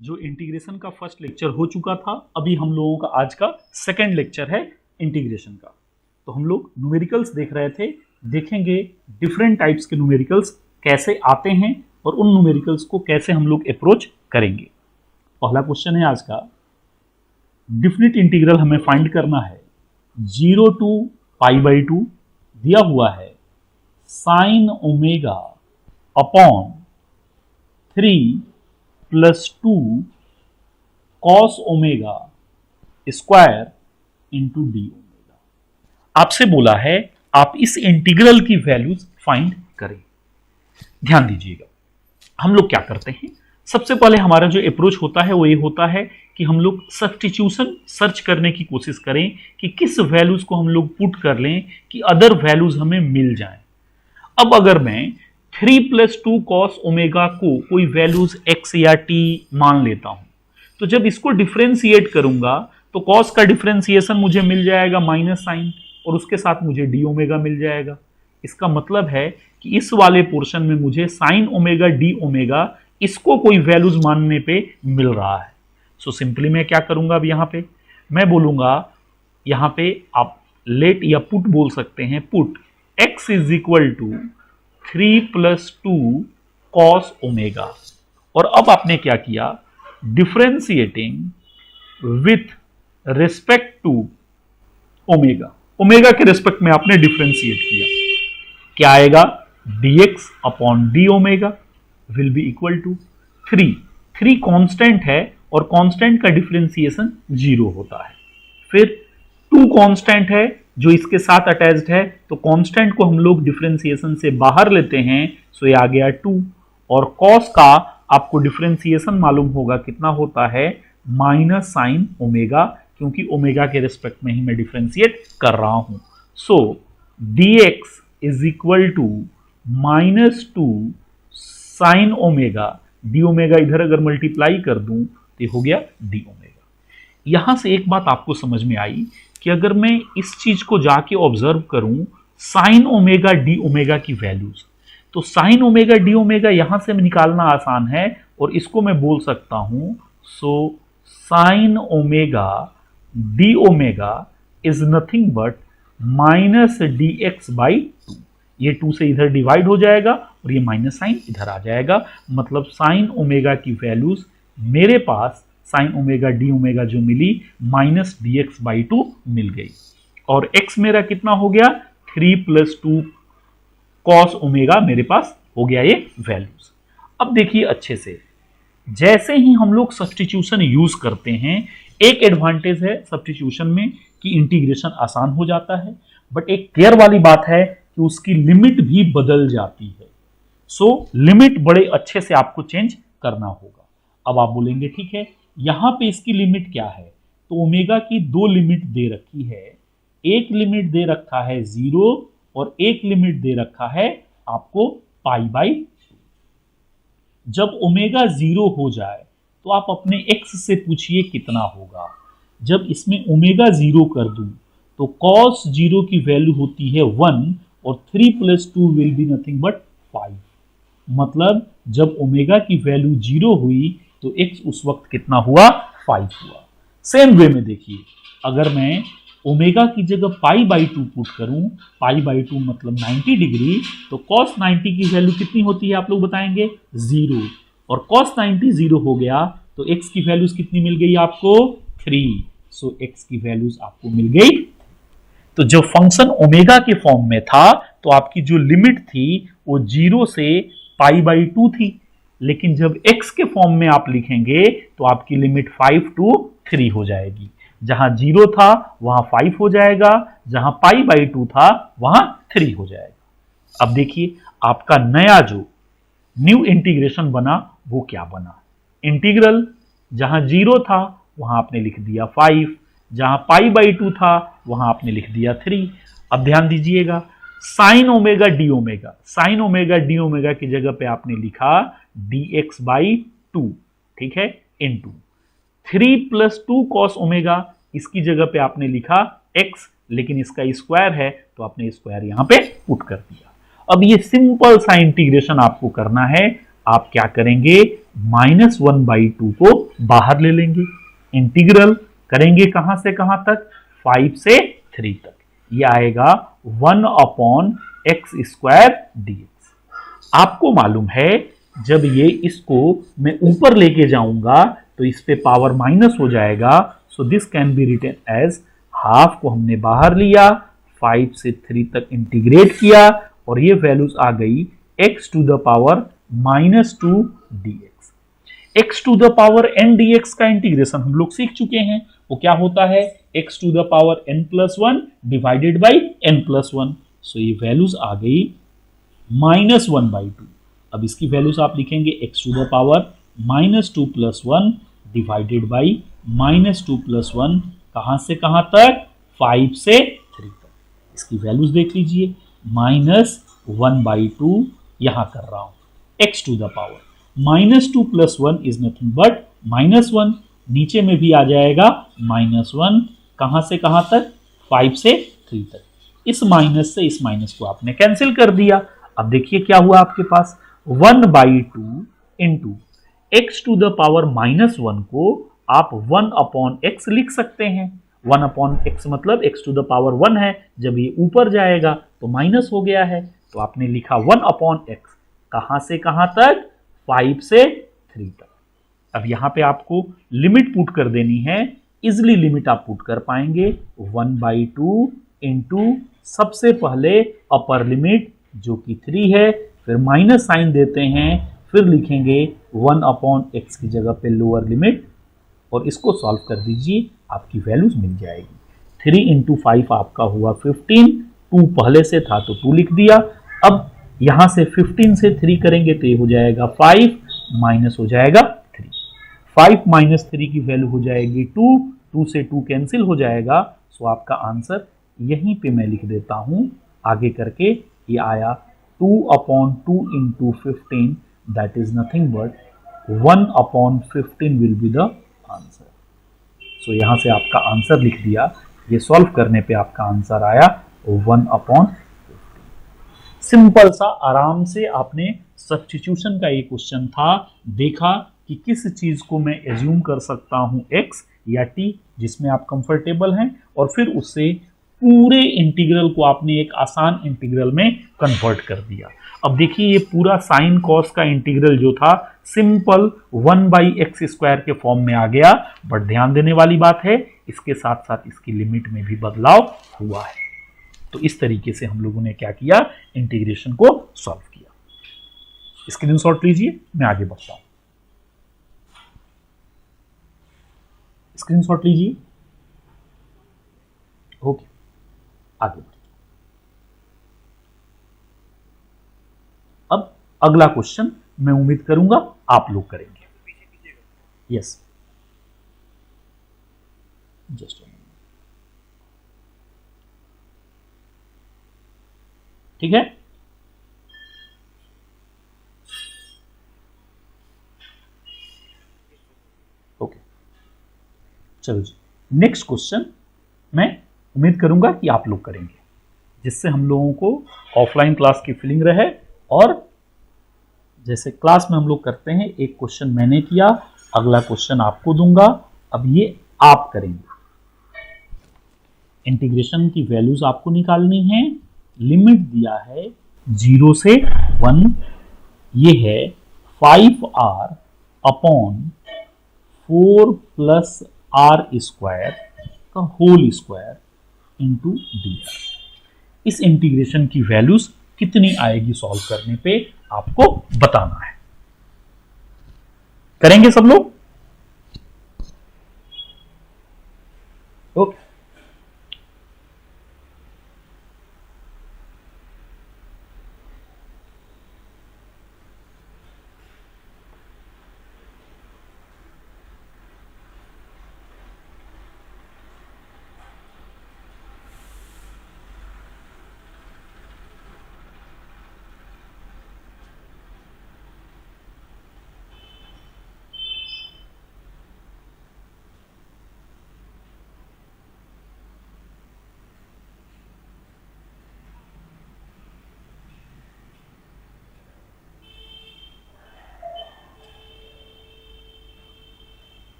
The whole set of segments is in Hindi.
जो इंटीग्रेशन का फर्स्ट लेक्चर हो चुका था, अभी हम लोगों का आज का सेकंड लेक्चर है इंटीग्रेशन का। तो हम लोग न्यूमेरिकल्स देख रहे थे, देखेंगे डिफरेंट टाइप्स के न्यूमेरिकल्स कैसे आते हैं और उन न्यूमेरिकल्स को कैसे हम लोग अप्रोच करेंगे। पहला क्वेश्चन है आज का, डिफिनिट इंटीग्रल हमें फाइंड करना है 0 to π/2 दिया हुआ है sine omega upon 3 + 2 cos omega square into D omega. आपसे बोला है आप इस इंटीग्रल की वैल्यूज फाइंड करें। ध्यान दीजिएगा, हम लोग क्या करते हैं, सबसे पहले हमारा जो अप्रोच होता है वो ये होता है कि हम लोग सब्स्टिट्यूशन सर्च करने की कोशिश करें कि किस वैल्यूज को हम लोग पुट कर लें कि अदर वैल्यूज हमें मिल जाएं। अब अगर मैं 3 + 2 कॉस ओमेगा को कोई वैल्यूज x या t मान लेता हूं, तो जब इसको डिफरेंशिएट करूंगा तो कॉस का डिफरेंशिएशन मुझे मिल जाएगा माइनस साइन और उसके साथ मुझे डी ओमेगा मिल जाएगा। इसका मतलब है कि इस वाले पोर्शन में मुझे साइन ओमेगा डी ओमेगा इसको कोई वैल्यूज मानने पे मिल रहा है। सो सिंपली मैं क्या करूंगा, अब यहां पे मैं बोलूंगा, यहां पे आप लेट या पुट बोल सकते हैं, पुट x = 3 + 2 कॉस ओमेगा। और अब आपने क्या किया, differentiating with respect to omega, omega के रिस्पेक्ट में आपने डिफरेंशिएट किया, क्या आएगा, dx upon d omega will be equal to 3 constant है और कांस्टेंट का डिफरेंशिएशन 0 होता है। फिर 2 कांस्टेंट है जो इसके साथ अटैच्ड है, तो कांस्टेंट को हम लोग डिफरेंशिएशन से बाहर लेते हैं, सो ये आ गया 2। और कॉस का आपको डिफरेंशिएशन मालूम होगा कितना होता है, माइनस साइन ओमेगा, क्योंकि ओमेगा के रिस्पेक्ट में ही मैं डिफरेंशिएट कर रहा हूं। सो dx = -2 sine omega, D omega इधर अगर मल्टीप्लाई कर दूं तो हो गया डी ओमेगा। यहां से एक बात आपको समझ में आई कि अगर मैं इस चीज को जाके ऑब्जर्व करूं, साइन ओमेगा डी ओमेगा की वैल्यूज, तो साइन ओमेगा डी ओमेगा यहां से निकालना आसान है और इसको मैं बोल सकता हूं, so sine omega D omega is nothing but -dx/2। ये 2 से इधर डिवाइड हो जाएगा और ये माइनस साइन इधर आ जाएगा, मतलब साइन ओमेगा की वैल्यूज मेरे पास साइन ओमेगा डी ओमेगा जो मिली -dx/2 मिल गई। और x मेरा कितना हो गया, 3 + 2 कॉस ओमेगा मेरे पास हो गया ये वैल्यूज। अब देखिए अच्छे से, जैसे ही हम लोग सब्स्टिट्यूशन यूज करते हैं, एक एडवांटेज है सब्स्टिट्यूशन में कि इंटीग्रेशन आसान हो जाता है, बट एक केयर वाली बात है कि उसकी लिमिट भी बदल जाती है। सो लिमिट बड़े अच्छे से आपको चेंज करना होगा। अब आप बोलेंगे ठीक है, यहां पे इसकी लिमिट क्या है, तो ओमेगा की 2 लिमिट दे रखी है, एक लिमिट दे रखा है 0 और एक लिमिट दे रखा है आपको π/2। जब ओमेगा 0 हो जाए तो आप अपने x से पूछिए कितना होगा। जब इसमें ओमेगा 0 कर दूं तो cos 0 की वैल्यू होती है 1 और 3 + 2 विल बी नथिंग बट 5। मतलब जब ओमेगा की वैल्यू 0 हुई तो x उस वक्त कितना हुआ, 5 हुआ। सेम वे में देखिए, अगर मैं ओमेगा की जगह π/2 पुट करूं, π/2 मतलब 90 डिग्री, तो cos 90 की वैल्यू कितनी होती है आप लोग बताएंगे, 0। और cos 90 0 हो गया तो x की वैल्यूज कितनी मिल गई आपको, 3। सो x की वैल्यूज आपको मिल गई। तो जब फंक्शन ओमेगा के फॉर्म में था तो आपकी जो लिमिट थी वो 0 से π/2 थी, लेकिन जब x के फॉर्म में आप लिखेंगे तो आपकी लिमिट 5 to 3 हो जाएगी। जहां 0 था वहां 5 हो जाएगा, जहां π/2 था वहां 3 हो जाएगा। अब देखिए आपका नया जो न्यू इंटीग्रेशन बना वो क्या बना, इंटीग्रल जहां 0 था वहां आपने लिख दिया 5, जहां π/2 था वहां आपने लिख दिया 3। अब ध्यान दीजिएगा, sine omega D omega, sine omega D omega की जगह पे आपने लिखा dx/2, ठीक है, इनटू 3 + 2 कॉस ओमेगा, इसकी जगह पे आपने लिखा x, लेकिन इसका स्क्वायर है तो आपने स्क्वायर यहां पे पुट कर दिया। अब ये सिंपल सा इंटीग्रेशन आपको करना है। आप क्या करेंगे, -1/2 को बाहर ले लेंगे। इंटीग्रल करेंगे कहां से कहां तक, 5 से 3 तक। ये आएगा 1/x² dx। आपको मालूम है जब ये इसको मैं ऊपर लेके जाऊंगा तो इस पे पावर माइनस हो जाएगा, so this can be written as half को हमने बाहर लिया, 5 से 3 तक इंटीग्रेट किया और ये वैल्यूज आ गई x⁻² dx। x⁻n dx का इंटीग्रेशन हम लोग सीख चुके हैं, वो क्या होता है, x⁻n+1 डिवाइडेड बाई n+1। सो ये वैल्यूज आ गई -1/2। अब इसकी वैल्यूज आप लिखेंगे x⁻−2+1 डिवाइडेड बाई -2+1 कहां से कहां तक, 5 से 3 तक। इसकी वैल्यूज देख लीजिए, -1/2 यहां कर रहा हूं, x⁻, -2+1 इज नथिंग बट -1, नीचे में भी आ जाएगा -1 कहां से कहां तक, 5 से 3 तक। इस माइनस से इस माइनस को आपने कैंसिल कर दिया। अब देखिए क्या हुआ आपके पास, 1/2 इंटू x⁻−1 को आप 1/x लिख सकते हैं। 1/x मतलब x⁻1 है, जब ये ऊपर जाएगा तो माइनस हो गया है, तो आपने लिखा 1/x कहां से कहां तक, 5 से 3 तक। अब यहां पे आपको लिमिट पुट कर देनी है, इजिली लिमिट आप पुट कर पाएंगे, 1/2 इंटू सबसे पहले अपर लिमिट जो कि 3 है, फिर माइनस साइन देते हैं, फिर लिखेंगे 1/x की जगह पे लोअर लिमिट और इसको सॉल्व कर दीजिए, आपकी वैल्यूज मिल जाएगी। 3 इंटू 5 आपका हुआ 15, 2 पहले से था तो 2 लिख दिया। अब यहां से 15 से 3 करेंगे तो ये हो जाएगा 5, माइनस हो जाएगा 3। 5 माइनस 3 की वैल्यू हो जाएगी 2, 2 से 2 कैंसिल हो जाएगा। सो आपका आंसर यहीं पे मैं लिख देता हूं आगे करके, ये आया 2/2 into 15, that is nothing but 1/15 will be the answer. So यहां से आपका आंसर लिख दिया, ये सॉल्व करने पे आपका आंसर आया 1/15। सिंपल सा आराम से आपने सब्स्टिट्यूशन का ये क्वेश्चन था, देखा कि किस चीज को मैं एज्यूम कर सकता हूं x या t जिसमें आप कंफर्टेबल हैं, और फिर उससे पूरे इंटीग्रल को आपने एक आसान इंटीग्रल में कन्वर्ट कर दिया। अब देखिए ये पूरा साइन कॉस का इंटीग्रल जो था सिंपल 1/x² के फॉर्म में आ गया, बट ध्यान देने वाली बात है इसके साथ साथ इसकी लिमिट में भी बदलाव हुआ है। तो इस तरीके से हम लोगों ने क्या किया, इंटीग्रेशन को सॉल्व किया। स्क्रीनशॉट लीजिए, मैं आगे बढ़ता हूं। स्क्रीनशॉट लीजिए, ओके आगे बढ़ते। अब अगला क्वेश्चन मैं उम्मीद करूंगा आप लोग करेंगे। यस, जस्ट ठीक है। ओके चलो जी, नेक्स्ट क्वेश्चन मैं उम्मीद करूंगा कि आप लोग करेंगे, जिससे हम लोगों को ऑफलाइन क्लास की फीलिंग रहे। और जैसे क्लास में हम लोग करते हैं, एक क्वेश्चन मैंने किया, अगला क्वेश्चन आपको दूंगा, अब ये आप करेंगे। इंटीग्रेशन की वैल्यूज आपको निकालनी है, लिमिट दिया है 0 से 1, ये है 5r अपॉन 4 प्लस r² का होल स्क्वायर इंटू dr। इस इंटीग्रेशन की वैल्यूज कितनी आएगी सॉल्व करने पे आपको बताना है। करेंगे सब लोग, ओके।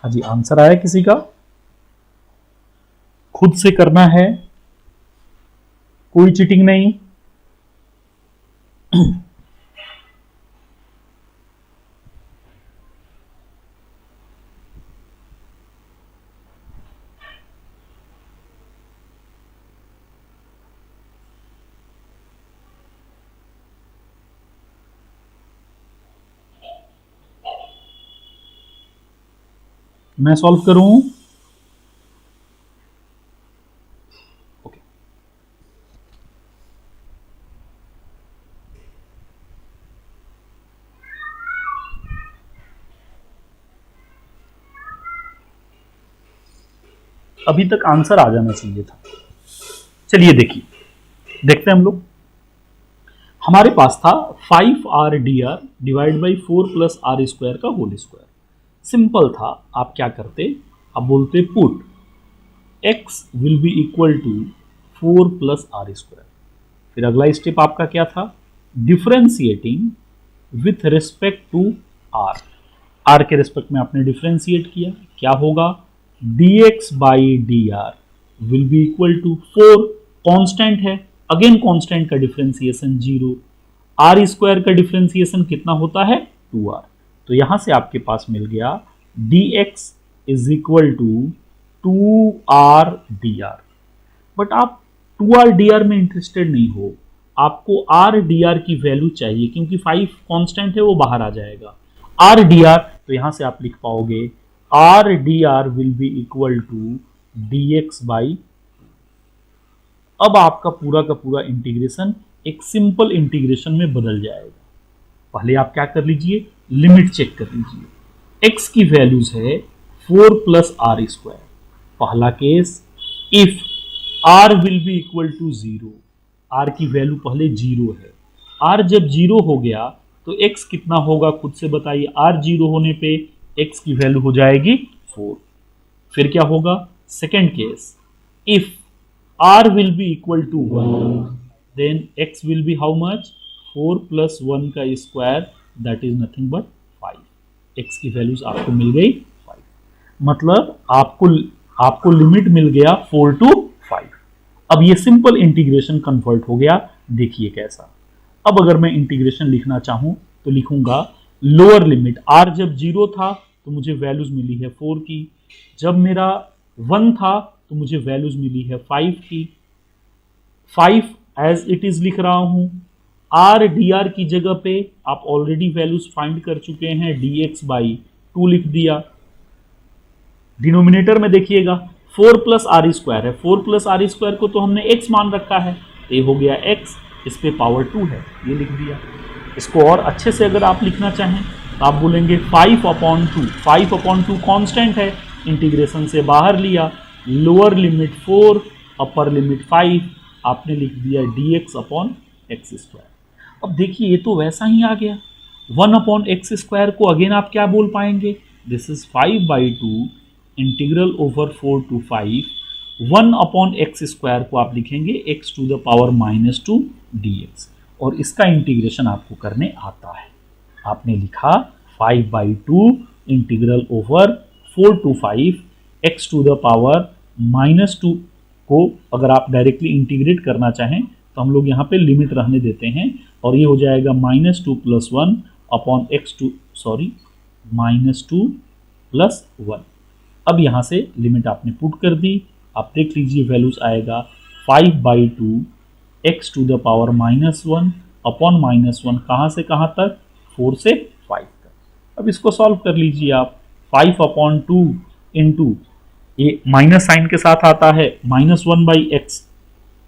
हाँ जी, आंसर आया किसी का? खुद से करना है, कोई चीटिंग नहीं। मैं सॉल्व करूं? ओके, अभी तक आंसर आ जाना चाहिए था। चलिए देखिए, देखते हैं हम लोग। हमारे पास था 5r/dr डिवाइड बाई 4 + r² का होल स्क्वायर। सिंपल था, आप क्या करते, आप बोलते put x will be equal to 4 + r²। फिर अगला स्टेप आपका क्या था, differentiating with respect to r। r के रिस्पेक्ट में आपने डिफरेंशिएट किया, क्या होगा, dx/dr will be equal to 4, constant है, अगेन कांस्टेंट का डिफरेंशिएशन 0, r² का डिफरेंशिएशन कितना होता है, 2r। तो यहां से आपके पास मिल गया dx is equal to 2r/dr। But आप 2r/dr में इंटरेस्टेड नहीं हो, आपको r/dr की वैल्यू चाहिए, क्योंकि 5 कांस्टेंट है, वो बाहर आ जाएगा। r/dr, तो यहां से आप लिख पाओगे r/dr will be equal to dx/, अब आपका पूरा का पूरा इंटीग्रेशन एक सिंपल इंटीग्रेशन में बदल जाएगा। पहले आप क्या कर लीजिए, लिमिट चेक कर लीजिए। x की वैल्यूज है 4 + r²। पहला case, if r will be equal to 0, r की वैल्यू पहले 0 है, r जब 0 हो गया तो x कितना होगा, खुद से बताइए। r 0 होने पे x की वैल्यू हो जाएगी 4। फिर क्या होगा, second case, if r will be equal to 1, then x will be how much, 4 + 1 का square, that is nothing but 5। x की वैल्यूज आपको मिल गई 5, मतलब आपको लिमिट मिल गया 4 to 5। अब ये सिंपल इंटीग्रेशन कन्वर्ट हो गया, देखिए कैसा। अब अगर मैं इंटीग्रेशन लिखना चाहूं तो लिखूंगा लोअर लिमिट, r जब 0 था तो मुझे वैल्यूज मिली है 4 की, जब मेरा 1 था तो मुझे वैल्यूज मिली है 5 की। 5 एज इट इज लिख रहा हूं, r/dr की जगह पे आप ऑलरेडी वैल्यूज फाइंड कर चुके हैं, dx/2 लिख दिया। डिनोमिनेटर में देखिएगा 4 + r² है, 4 + r² को तो हमने x मान रखा है, तो ये हो गया x, इस पे पावर 2 है, ये लिख दिया। इसको और अच्छे से अगर आप लिखना चाहें तो आप बोलेंगे 5/2, 5/2 कांस्टेंट है, इंटीग्रेशन से बाहर लिया, लोअर लिमिट 4, अपर लिमिट 5, आपने लिख दिया dx/x²। अब देखिए ये तो वैसा ही आ गया, 1/x² को अगेन आप क्या बोल पाएंगे, this is 5/2 integral over 4 to 5, 1/x² को आप लिखेंगे x⁻⁻2 dx, और इसका इंटीग्रेशन आपको करने आता है। आपने लिखा 5/2 इंटीग्रल ओवर 4 to 5 x⁻⁻2 को अगर आप डायरेक्टली इंटीग्रेट करना चाहें तो हम लोग यहाँ पे लिमिट रहने देते हैं, और ये हो जाएगा -2 + 1 -2 + 1। अब यहाँ से लिमिट आपने पुट कर दी, आप देख लीजिए वैल्यूज आएगा 5/2 x⁻⁻1 अपॉन -1, कहाँ से कहाँ तक, 4 से 5 तक। अब इसको सॉल्व कर लीजिए आप, 5/2 इंटू, ये माइनस साइन के साथ आता है, -1/x,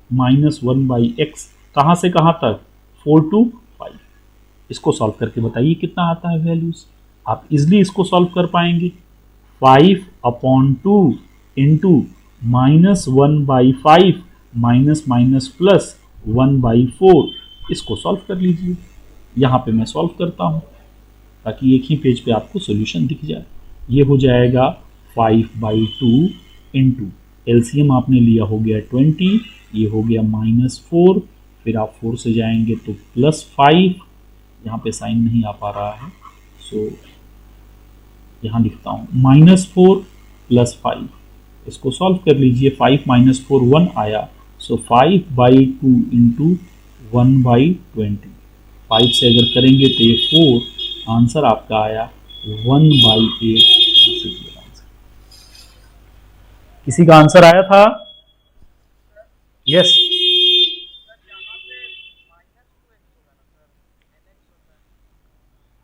-1/x, कहाँ से कहाँ तक, 4 to 5। इसको सॉल्व करके बताइए कितना आता है वैल्यूज, आप इजिली इसको सॉल्व कर पाएंगे। 5/2 इंटू -1/5 माइनस माइनस प्लस 1/4, इसको सॉल्व कर लीजिए। यहाँ पे मैं सॉल्व करता हूँ ताकि एक ही पेज पे आपको सॉल्यूशन दिख जाए। ये हो जाएगा 5/2 इंटू, एलसीएम आपने लिया हो गया 20, ये हो गया -4, फिर आप 4 से जाएंगे तो +5, यहाँ पे साइन नहीं आ पा रहा है, सो यहां लिखता हूं -4 + 5, इसको सॉल्व कर लीजिए। 5 - 4 1 आया, सो 5/2 इंटू 1/20। 5 से अगर करेंगे तो ये 4, आंसर आपका आया 1/8। किसी का आंसर आया था? यस।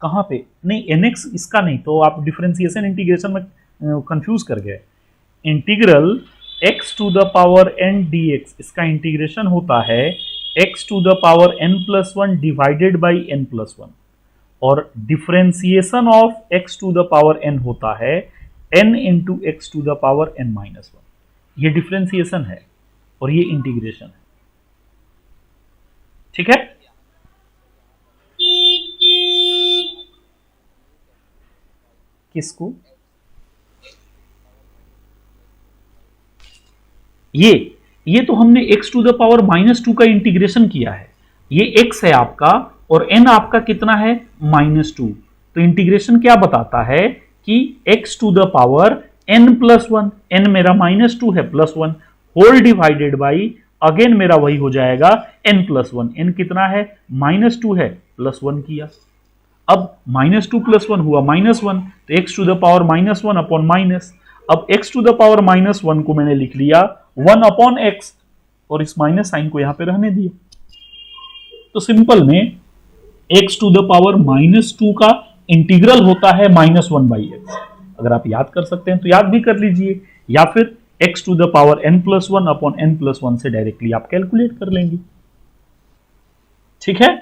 कहाँ पे? नहीं, nx इसका नहीं, तो आप डिफरेंशिएशन इंटीग्रेशन में कंफ्यूज कर गए। Integral x to the power n dx, इसका इंटीग्रेशन होता है x to the power n+1 divided by n+1, और differentiation of x to the power n होता है n into x to the power n-1। ये डिफरेंशिएशन है और ये इंटीग्रेशन है। ठीक है? किसको? ये तो हमने x टू द पावर -2 का इंटीग्रेशन किया है। ये x है आपका और n आपका कितना है? -2। तो इंटीग्रेशन क्या बताता है कि x to the power n+1, n मेरा -2 है +1, होल डिवाइडेड बाई, अगेन मेरा वही हो जाएगा n+1। n कितना है? -2 है, +1 किया। अब -2 + 1 हुआ -1, तो x to the power -1 upon minus. अब x टू द पावर -1 को मैंने लिख लिया 1 अपॉन x, और इस माइनस साइन को यहां पे रहने दिया। तो सिंपल में x टू द पावर -2 का इंटीग्रल होता है -1/x। अगर आप याद कर सकते हैं तो याद भी कर लीजिए, या फिर x to the power n+1 upon n+1 से डायरेक्टली आप कैलकुलेट कर लेंगे। ठीक है?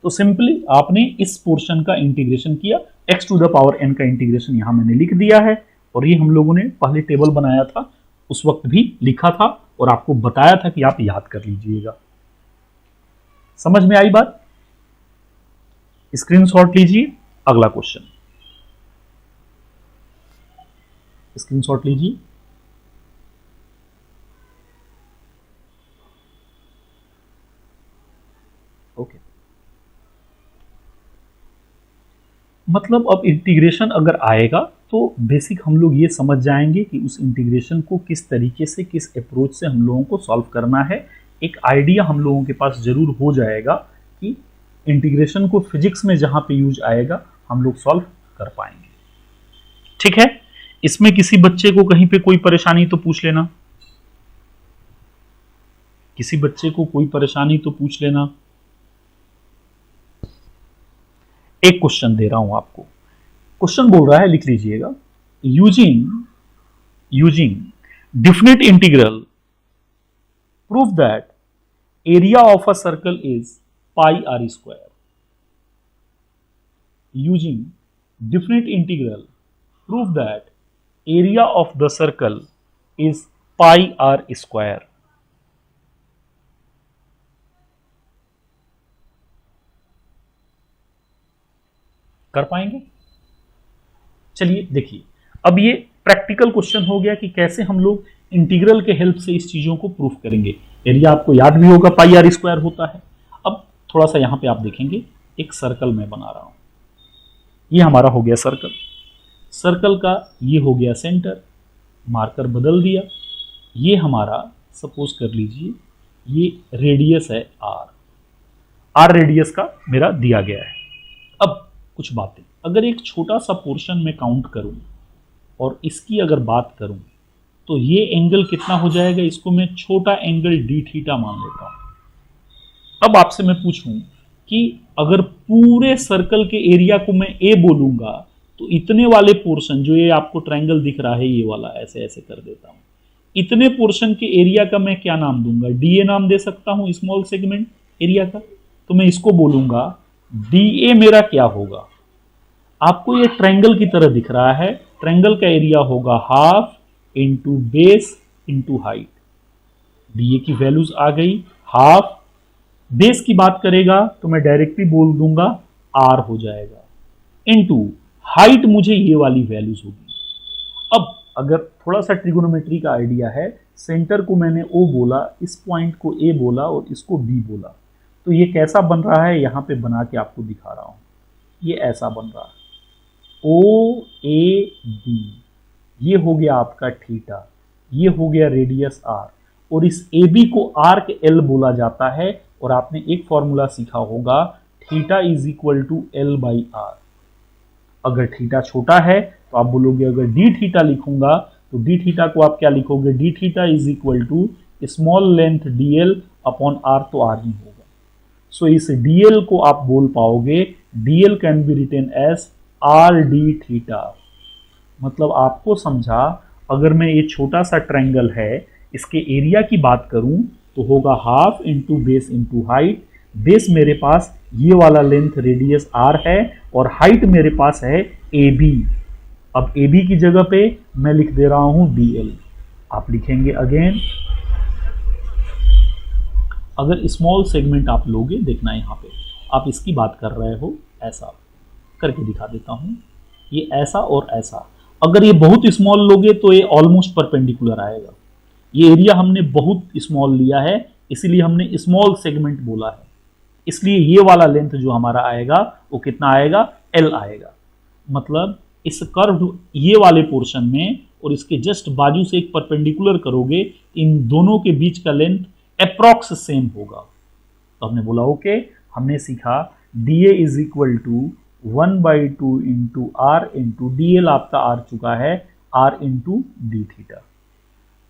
तो सिंपली आपने इस पोर्शन का इंटीग्रेशन किया, x to the power n का इंटीग्रेशन यहां मैंने लिख दिया है, और ये हम लोगों ने पहले टेबल बनाया था उस वक्त भी लिखा था और आपको बताया था कि आप याद कर लीजिएगा। समझ में आई बात? स्क्रीनशॉट लीजिए, अगला क्वेश्चन स्क्रीनशॉट लीजिए। ओके, मतलब अब इंटीग्रेशन अगर आएगा तो बेसिक हम लोग ये समझ जाएंगे कि उस इंटीग्रेशन को किस तरीके से, किस अप्रोच से हम लोगों को सॉल्व करना है। एक आइडिया हम लोगों के पास जरूर हो जाएगा कि इंटीग्रेशन को फिजिक्स में जहां पे यूज आएगा हम लोग सॉल्व कर पाएंगे। ठीक है? इसमें किसी बच्चे को कहीं पे कोई परेशानी तो पूछ लेना, किसी बच्चे को कोई परेशानी तो पूछ लेना। एक क्वेश्चन दे रहा हूं आपको, क्वेश्चन बोल रहा है, लिख लीजिएगा। Using definite integral prove that area of a circle is πr²। Using definite integral prove that area of the circle is πr²। कर पाएंगे? चलिए देखिए, अब ये प्रैक्टिकल क्वेश्चन हो गया कि कैसे हम लोग इंटीग्रल के हेल्प से इस चीजों को प्रूफ करेंगे। एरिया आपको याद भी होगा πr² होता है। अब थोड़ा सा यहां पे आप देखेंगे, एक सर्कल मैं बना रहा हूं, ये हमारा हो गया सर्कल। सर्कल का ये हो गया सेंटर, मार्कर बदल दिया। ये हमारा सपोज कर लीजिए ये रेडियस है r रेडियस का मेरा दिया गया है। अब कुछ बातें, अगर एक छोटा सा पोर्शन में काउंट करूं और इसकी अगर बात करूं तो ये एंगल कितना हो जाएगा, इसको मैं छोटा एंगल d थीटा मान लेता हूं। अब आपसे मैं पूछूं कि अगर पूरे सर्कल के एरिया को मैं a बोलूंगा तो इतने वाले पोर्शन, जो ये आपको ट्रायंगल दिख रहा है ये वाला, ऐसे ऐसे कर देता हूं, इतने पोर्शन के एरिया का मैं क्या नाम दूंगा? dA नाम दे सकता हूं, स्मॉल सेगमेंट एरिया का। तो मैं इसको बोलूंगा dA मेरा क्या होगा? आपको ये ट्रायंगल की तरह दिख रहा है, ट्रायंगल का एरिया होगा half into base into height. dA की वैल्यूज आ गई, हाफ। बेस की बात करेगा तो मैं डायरेक्टली बोल दूंगा r हो जाएगा, इंटू हाइट मुझे ये वाली वैल्यूज होगी। अब अगर थोड़ा सा ट्रिगोनोमेट्री का आइडिया है, सेंटर को मैंने O बोला, इस पॉइंट को A बोला और इसको B बोला, तो ये कैसा बन रहा है यहां पे बना के आपको दिखा रहा हूं। ये ऐसा बन रहा है ओ ए बी, ये हो गया आपका थीटा, ये हो गया रेडियस आर, और इस ए बी को आर्क एल बोला जाता है। और आपने एक फॉर्मूला सीखा होगा, theta is equal to L by R. अगर थीटा छोटा है तो आप बोलोगे, अगर डी थीटा लिखूंगा तो डी थीटा को आप क्या लिखोगे, d theta is equal to small length d l upon r, तो आर ही होगा। सो इस डी एल को आप बोल पाओगे, d l can be written as r d theta. मतलब आपको समझा, अगर मैं ये छोटा सा ट्रायंगल है, इसके एरिया की बात करूं तो होगा half into base into height. Base मेरे पास ये वाला लेंथ रेडियस आर है और हाइट मेरे पास है ए बी। अब ए बी की जगह पे मैं लिख दे रहा हूं डी एल। आप लिखेंगे अगेन, अगर स्मॉल सेगमेंट आप लोगे, देखना यहां पे आप इसकी बात कर रहे हो, ऐसा करके दिखा देता हूं, ये ऐसा और ऐसा। अगर ये बहुत स्मॉल लोगे तो ये ऑलमोस्ट परपेंडिकुलर आएगा। ये एरिया हमने बहुत स्मॉल लिया है, इसीलिए हमने स्मॉल सेगमेंट बोला है। इसलिए ये वाला लेंथ जो हमारा आएगा वो कितना आएगा, एल आएगा। मतलब इस कर्व ये वाले पोर्शन में और इसके जस्ट बाजू से एक परपेंडिकुलर करोगे, इन दोनों के बीच का लेंथ अप्रॉक्स सेम होगा। तो हमने बोला ओके, हमने सीखा d a is equal to 1/2 into r into d l, आपका आर चुका है r into d theta.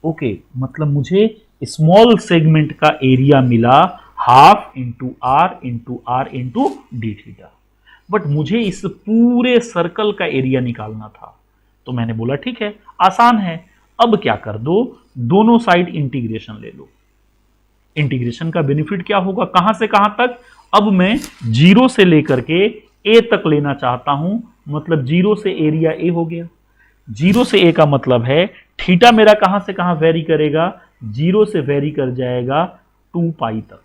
Okay, मतलब मुझे स्मॉल सेगमेंट का एरिया मिला half into r into r into d theta, but मुझे इस पूरे सर्कल का एरिया निकालना था। तो मैंने बोला ठीक है, आसान है, अब क्या कर दो, दोनों साइड इंटीग्रेशन ले लो। इंटीग्रेशन का बेनिफिट क्या होगा, कहां से कहां तक, अब मैं जीरो से लेकर के ए तक लेना चाहता हूं, मतलब जीरो से एरिया ए हो गया। जीरो से ए का मतलब है थीटा मेरा कहां से कहां वेरी करेगा, जीरो से वेरी कर जाएगा 2 पाई तक।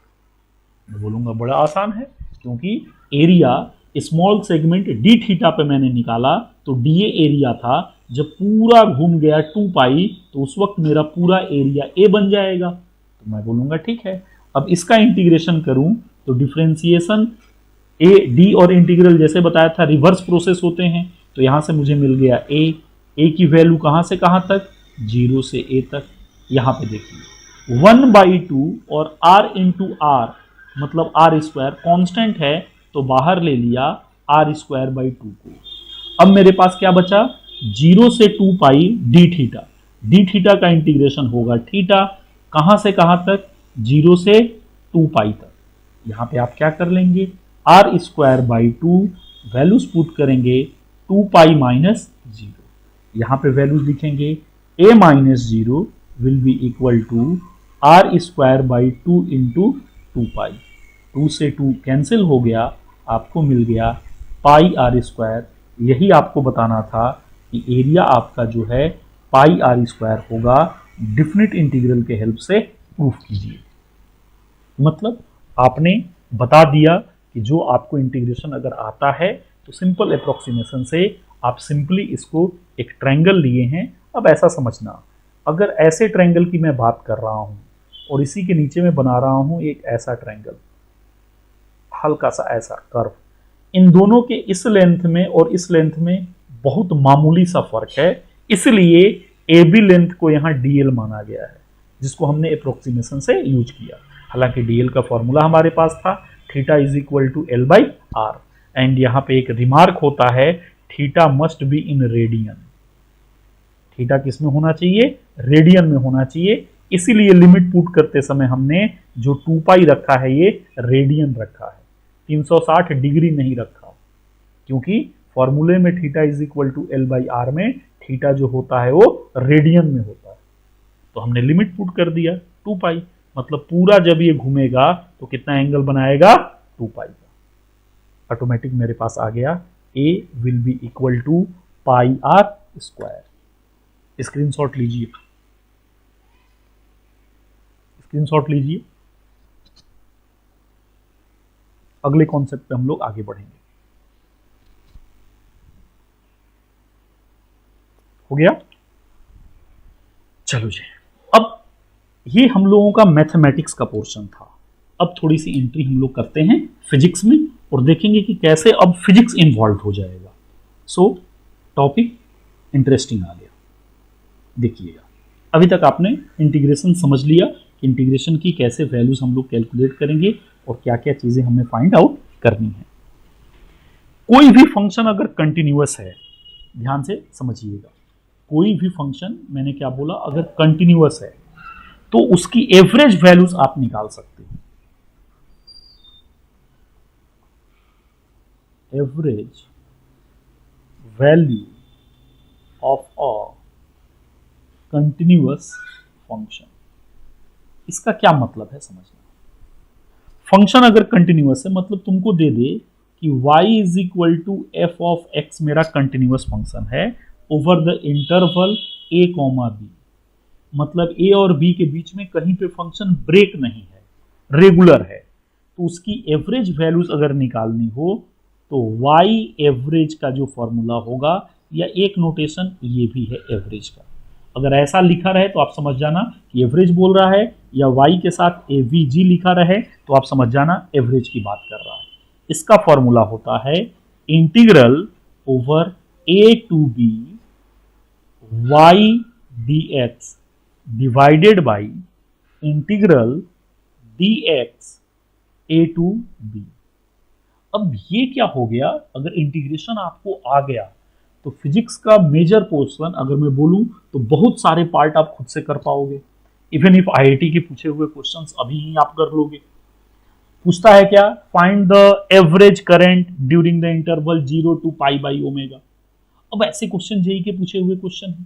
मैं बोलूंगा बड़ा आसान है, क्योंकि area small segment D theta पे मैंने निकाला, तो डी ए एरिया था, जब पूरा घूम गया 2 पाई तो उस वक्त मेरा पूरा एरिया ए बन जाएगा। तो मैं बोलूंगा ठीक है। अब इसका इंटीग्रेशन करूं तो डिफरेंशिएशन ए डी और इंटीग्रल जैसे बताया था रिवर्स प्रोसेस होते हैं, तो यहां से मुझे मिल गया ए की वैल्यू कहां से कहां तक, जीरो से ए तक। यहां पे देखिए 1/2 और r इंटू आर, मतलब आर स्क्वायर कॉन्स्टेंट है तो बाहर ले लिया r स्क्वायर बाई 2 को। अब मेरे पास क्या बचा, 0 से 2 पाई डी थीटा। डी थीटा का इंटीग्रेशन होगा थीटा, कहां से कहां तक, 0 से 2 पाई तक। यहां पे आप क्या कर लेंगे, r square by 2, values put करेंगे 2 पाई माइनस 0। यहां पे वैल्यूज लिखेंगे a minus 0 will be equal to r square by 2 into 2 pi. 2 से 2 कैंसिल हो गया, आपको मिल गया पाई आर स्क्वायर। यही आपको बताना था कि एरिया आपका जो है पाई आर स्क्वायर होगा। डिफिनिट इंटीग्रल के हेल्प से प्रूफ कीजिए। मतलब आपने बता दिया कि जो आपको इंटीग्रेशन अगर आता है तो सिंपल अप्रोक्सीमेशन से आप सिंपली इसको एक ट्रायंगल लिए हैं। अब ऐसा समझना, अगर ऐसे ट्रायंगल की मैं बात कर रहा हूं और इसी के नीचे मैं बना रहा हूं एक ऐसा ट्रायंगल, हल्का सा ऐसा कर्व, इन दोनों के इस लेंथ में और इस लेंथ में बहुत मामूली सा फर्क है, इसलिए ए बी लेंथ को यहां डीएल माना गया है, जिसको हमने अप्रोक्सीमेशन से यूज किया। हालांकि डीएल का फॉर्मूला हमारे पास था theta is equal to L by r, and यहां पे एक रिमार्क होता है theta must be in radian. Theta किस में होना चाहिए, रेडियन में होना चाहिए। इसीलिए लिमिट पुट करते समय हमने जो 2 पाई रखा है ये रेडियन रखा है, 360 डिग्री नहीं रखा, क्योंकि फॉर्मूले में theta is equal to L by r में थीटा जो होता है वो रेडियन में होता है। तो हमने लिमिट पुट कर दिया 2 पाई, मतलब पूरा जब ये घूमेगा तो कितना एंगल बनाएगा, 2 पाई का। ऑटोमेटिक मेरे पास आ गया A will be equal to pi R square. Screenshot लीजिए, स्क्रीनशॉट लीजिए। अगले कॉन्सेप्ट पे हम लोग आगे बढ़ेंगे। हो गया, चलो जी। अब ये हम लोगों का मैथमेटिक्स का पोर्शन था। अब थोड़ी सी एंट्री हम लोग करते हैं फिजिक्स में, और देखेंगे कि कैसे अब फिजिक्स इन्वॉल्व हो जाएगा। सो टॉपिक इंटरेस्टिंग आ गया। देखिएगा, अभी तक आपने इंटीग्रेशन समझ लिया कि इंटीग्रेशन की कैसे वैल्यूज हम लोग कैलकुलेट करेंगे और क्या क्या चीजें हमें फाइंड आउट करनी है। कोई भी फंक्शन अगर कंटिन्यूअस है, ध्यान से समझिएगा, कोई भी फंक्शन, मैंने क्या बोला, अगर कंटिन्यूअस है तो उसकी एवरेज वैल्यूज आप निकाल सकते हो। Average value of a continuous function, इसका क्या मतलब है समझना। फंक्शन अगर कंटिन्यूअस है मतलब तुमको दे दे कि y is equal to f of x मेरा कंटिन्यूअस फंक्शन है over the interval a comma b, मतलब a और b के बीच में कहीं पे फंक्शन ब्रेक नहीं है, रेगुलर है, तो उसकी एवरेज वैल्यूज अगर निकालनी हो तो y एवरेज का जो फॉर्मूला होगा, या एक नोटेशन ये भी है एवरेज का, अगर ऐसा लिखा रहे तो आप समझ जाना कि एवरेज बोल रहा है, या y के साथ एवीजी लिखा रहे तो आप समझ जाना एवरेज की बात कर रहा है। इसका फॉर्मूला होता है integral over a to b y dx divided by integral dx a to b। अब ये क्या हो गया, अगर इंटीग्रेशन आपको आ गया तो फिजिक्स का मेजर पोर्शन अगर मैं बोलूं तो बहुत सारे पार्ट आप खुद से कर पाओगे। इवन इफ आईआईटी के पूछे हुए क्वेश्चंस अभी ही आप कर लोगे। पूछता है क्या, find the average current during the interval 0 to pi by omega. अब ऐसे क्वेश्चन जेई के पूछे हुए क्वेश्चन है।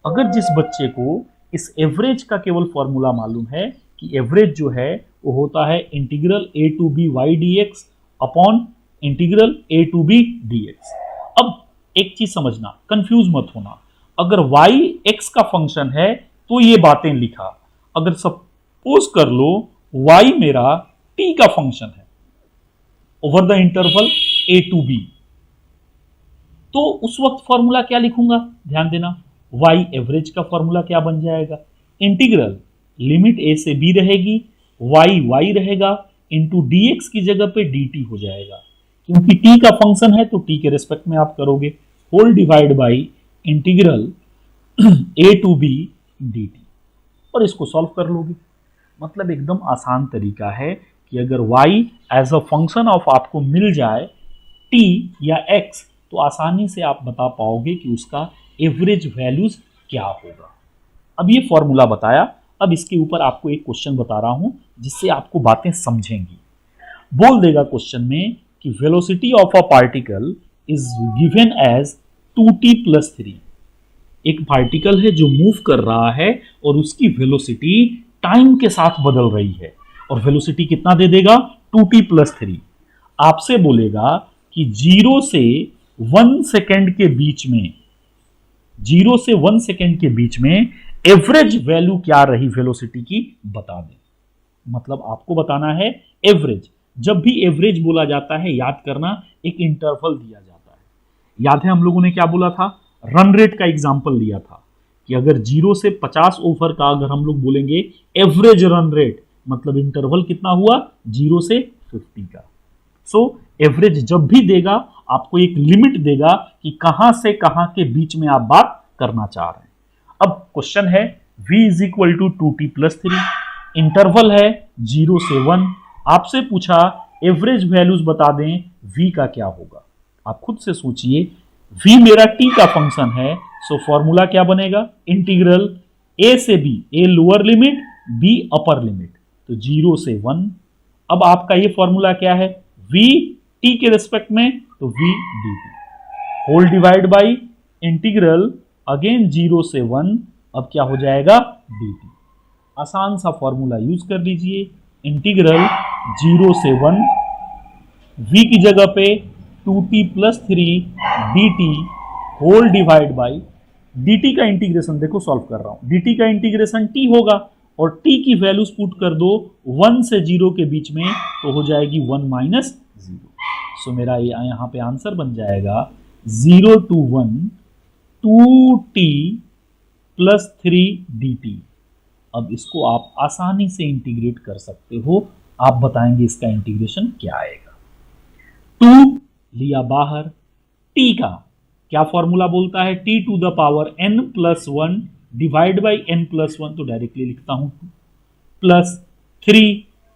अगर जिस बच्चे को इस एवरेज का केवल फॉर्मूला मालूम है कि एवरेज जो है वो होता है integral a to b y D x upon integral a to b d x. अब एक चीज समझना, कंफ्यूज मत होना, अगर y x का फंक्शन है तो ये बातें लिखा, अगर सपोज कर लो y मेरा t का फंक्शन है over the interval a to b, तो उस वक्त फॉर्मूला क्या लिखूंगा, ध्यान देना, y एवरेज का फॉर्मूला क्या बन जाएगा, इंटीग्रल लिमिट a से b रहेगी, y रहेगा, इंटू dx की जगह पे dt हो जाएगा, क्योंकि t का फंक्शन है तो t के रेस्पेक्ट में आप करोगे, whole divide by integral a to b dt, और इसको सॉल्व कर लोगे। मतलब एकदम आसान तरीका है कि अगर y as a function of आपको मिल जाए t या x, तो आसानी से आप बता पाओगे कि उसका एवरेज वैल्यूज क्या होगा। अब ये फॉर्मूला बताया, अब इसके ऊपर आपको एक क्वेश्चन बता रहा हूं जिससे आपको बातें समझेंगी। बोल देगा क्वेश्चन में कि velocity of a particle is given as 2t+3। एक पार्टिकल है जो मूव कर रहा है और उसकी वेलोसिटी टाइम के साथ बदल रही है, और वेलोसिटी कितना दे देगा, 2t+3। आपसे बोलेगा कि 0 से 1 सेकेंड के बीच में, 0 से 1 सेकेंड के बीच में एवरेज वैल्यू क्या रही वेलोसिटी की, बता दें। मतलब आपको बताना है एवरेज। जब भी एवरेज बोला जाता है याद करना एक इंटरवल दिया जाता है। याद है हम लोगों ने क्या बोला था, रन रेट का एग्जांपल लिया था कि अगर 0 से 50 ओवर का अगर हम लोग बोलेंगे एवरेज रन रेट, मतलब इंटरवल कितना हुआ, 0 से 50 का। सो एवरेज जब भी देगा आपको एक लिमिट देगा कि कहां से कहां के बीच में आप बात करना चाह रहे हैं। अब क्वेश्चन है v is equal to 2t+3, interval है 0 से 1, आपसे पूछा एवरेज वैल्यूज बता दें v का क्या होगा। आप खुद से सोचिए, v मेरा t का फंक्शन है, सो फॉर्मूला क्या बनेगा, इंटीग्रल a से b, a lower limit b upper limit, तो 0 से 1। अब आपका ये फॉर्मूला क्या है, v t के रेस्पेक्ट में तो v dt, whole divide by integral again 0 से 1, अब क्या हो जाएगा dt। आसान सा फॉर्मूला यूज कर लीजिए, इंटीग्रल 0 से 1 v की जगह पे 2t+3 dt whole divide by, dt का इंटीग्रेशन देखो सॉल्व कर रहा हूं, dt का इंटीग्रेशन t होगा और t की वैल्यूज पुट कर दो 1 से 0 के बीच में तो हो जाएगी 1 माइनस 0। सो मेरा यहां पे आंसर बन जाएगा 0 to 1 2t+3 dt। अब इसको आप आसानी से इंटीग्रेट कर सकते हो, आप बताएंगे इसका इंटीग्रेशन क्या आएगा। लिया बाहर, टी का क्या फॉर्मूला बोलता है, t to the power n plus 1 divide by n plus 1, तो डायरेक्टली लिखता हूं प्लस 3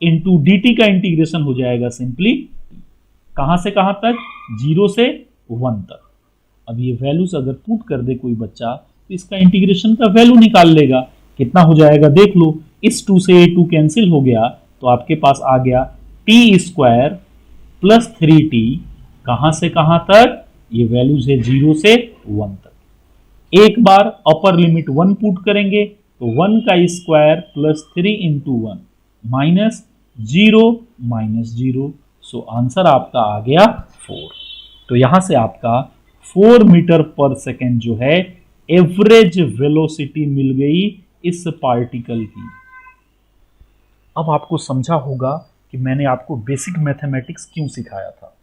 इंटू डी टी का इंटीग्रेशन हो जाएगा सिंपली कहां से कहां तक, 0 से 1 तक। अब ये वैल्यूज अगर पुट कर दे कोई बच्चा तो इसका इंटीग्रेशन का वैल्यू निकाल लेगा, कितना हो जाएगा देख लो, इस 2 से 2 कैंसिल हो गया तो आपके पास आ गया टी स्क्वायर प्लस 3t, कहां से कहां तक, ये वैल्यूज है 0 से 1 तक। एक बार अपर लिमिट 1 पुट करेंगे तो 1 का square plus 3 into 1 minus 0, so answer आपका आ गया 4। तो यहां से आपका 4 मीटर पर सेकेंड जो है एवरेज वेलोसिटी मिल गई इस पार्टिकल की। अब आपको समझा होगा कि मैंने आपको बेसिक मैथमेटिक्स क्यों सिखाया था,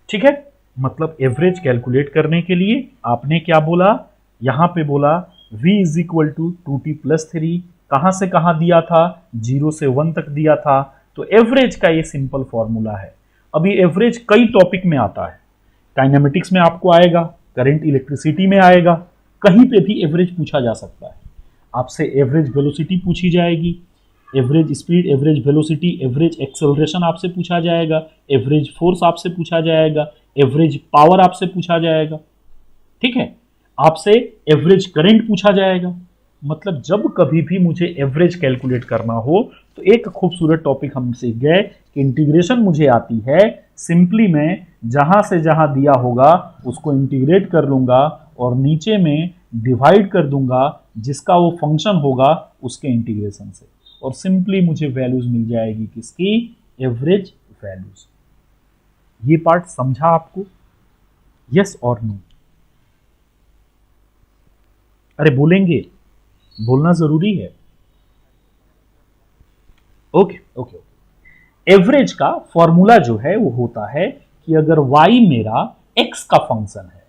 ठीक है। मतलब एवरेज कैलकुलेट करने के लिए आपने क्या बोला, यहां पे बोला v is equal to 2t plus 3, कहां से कहां दिया था, 0 से 1 तक दिया था, तो एवरेज का ये सिंपल फॉर्मूला है। अभी एवरेज कई टॉपिक में आता है, काइनेमेटिक्स में आपको आएगा, करंट इलेक्ट्रिसिटी में आएगा, कहीं पे भी एवरेज पूछा जा सकता है। आपसे एवरेज वेलोसिटी पूछी जाएगी, average speed, average velocity, average acceleration आपसे पूछा जाएगा, एवरेज फोर्स आपसे पूछा जाएगा, एवरेज पावर आपसे पूछा जाएगा, ठीक है। आपसे एवरेज करंट पूछा जाएगा। मतलब जब कभी भी मुझे एवरेज कैलकुलेट करना हो तो एक खूबसूरत टॉपिक हम सीख गए कि इंटीग्रेशन मुझे आती है, सिंपली मैं जहां से जहां दिया होगा उसको इंटीग्रेट कर लूंगा और नीचे में डिवाइड कर दूंगा जिसका वो फंक्शन होगा उसके इंटीग्रेशन से, और सिंपली मुझे वैल्यूज मिल जाएगी किसकी, एवरेज वैल्यूज। ये पार्ट समझा आपको, यस और नो? अरे बोलेंगे, बोलना जरूरी है। Okay okay. एवरेज का फॉर्मूला जो है वो होता है कि अगर y मेरा x का फंक्शन है,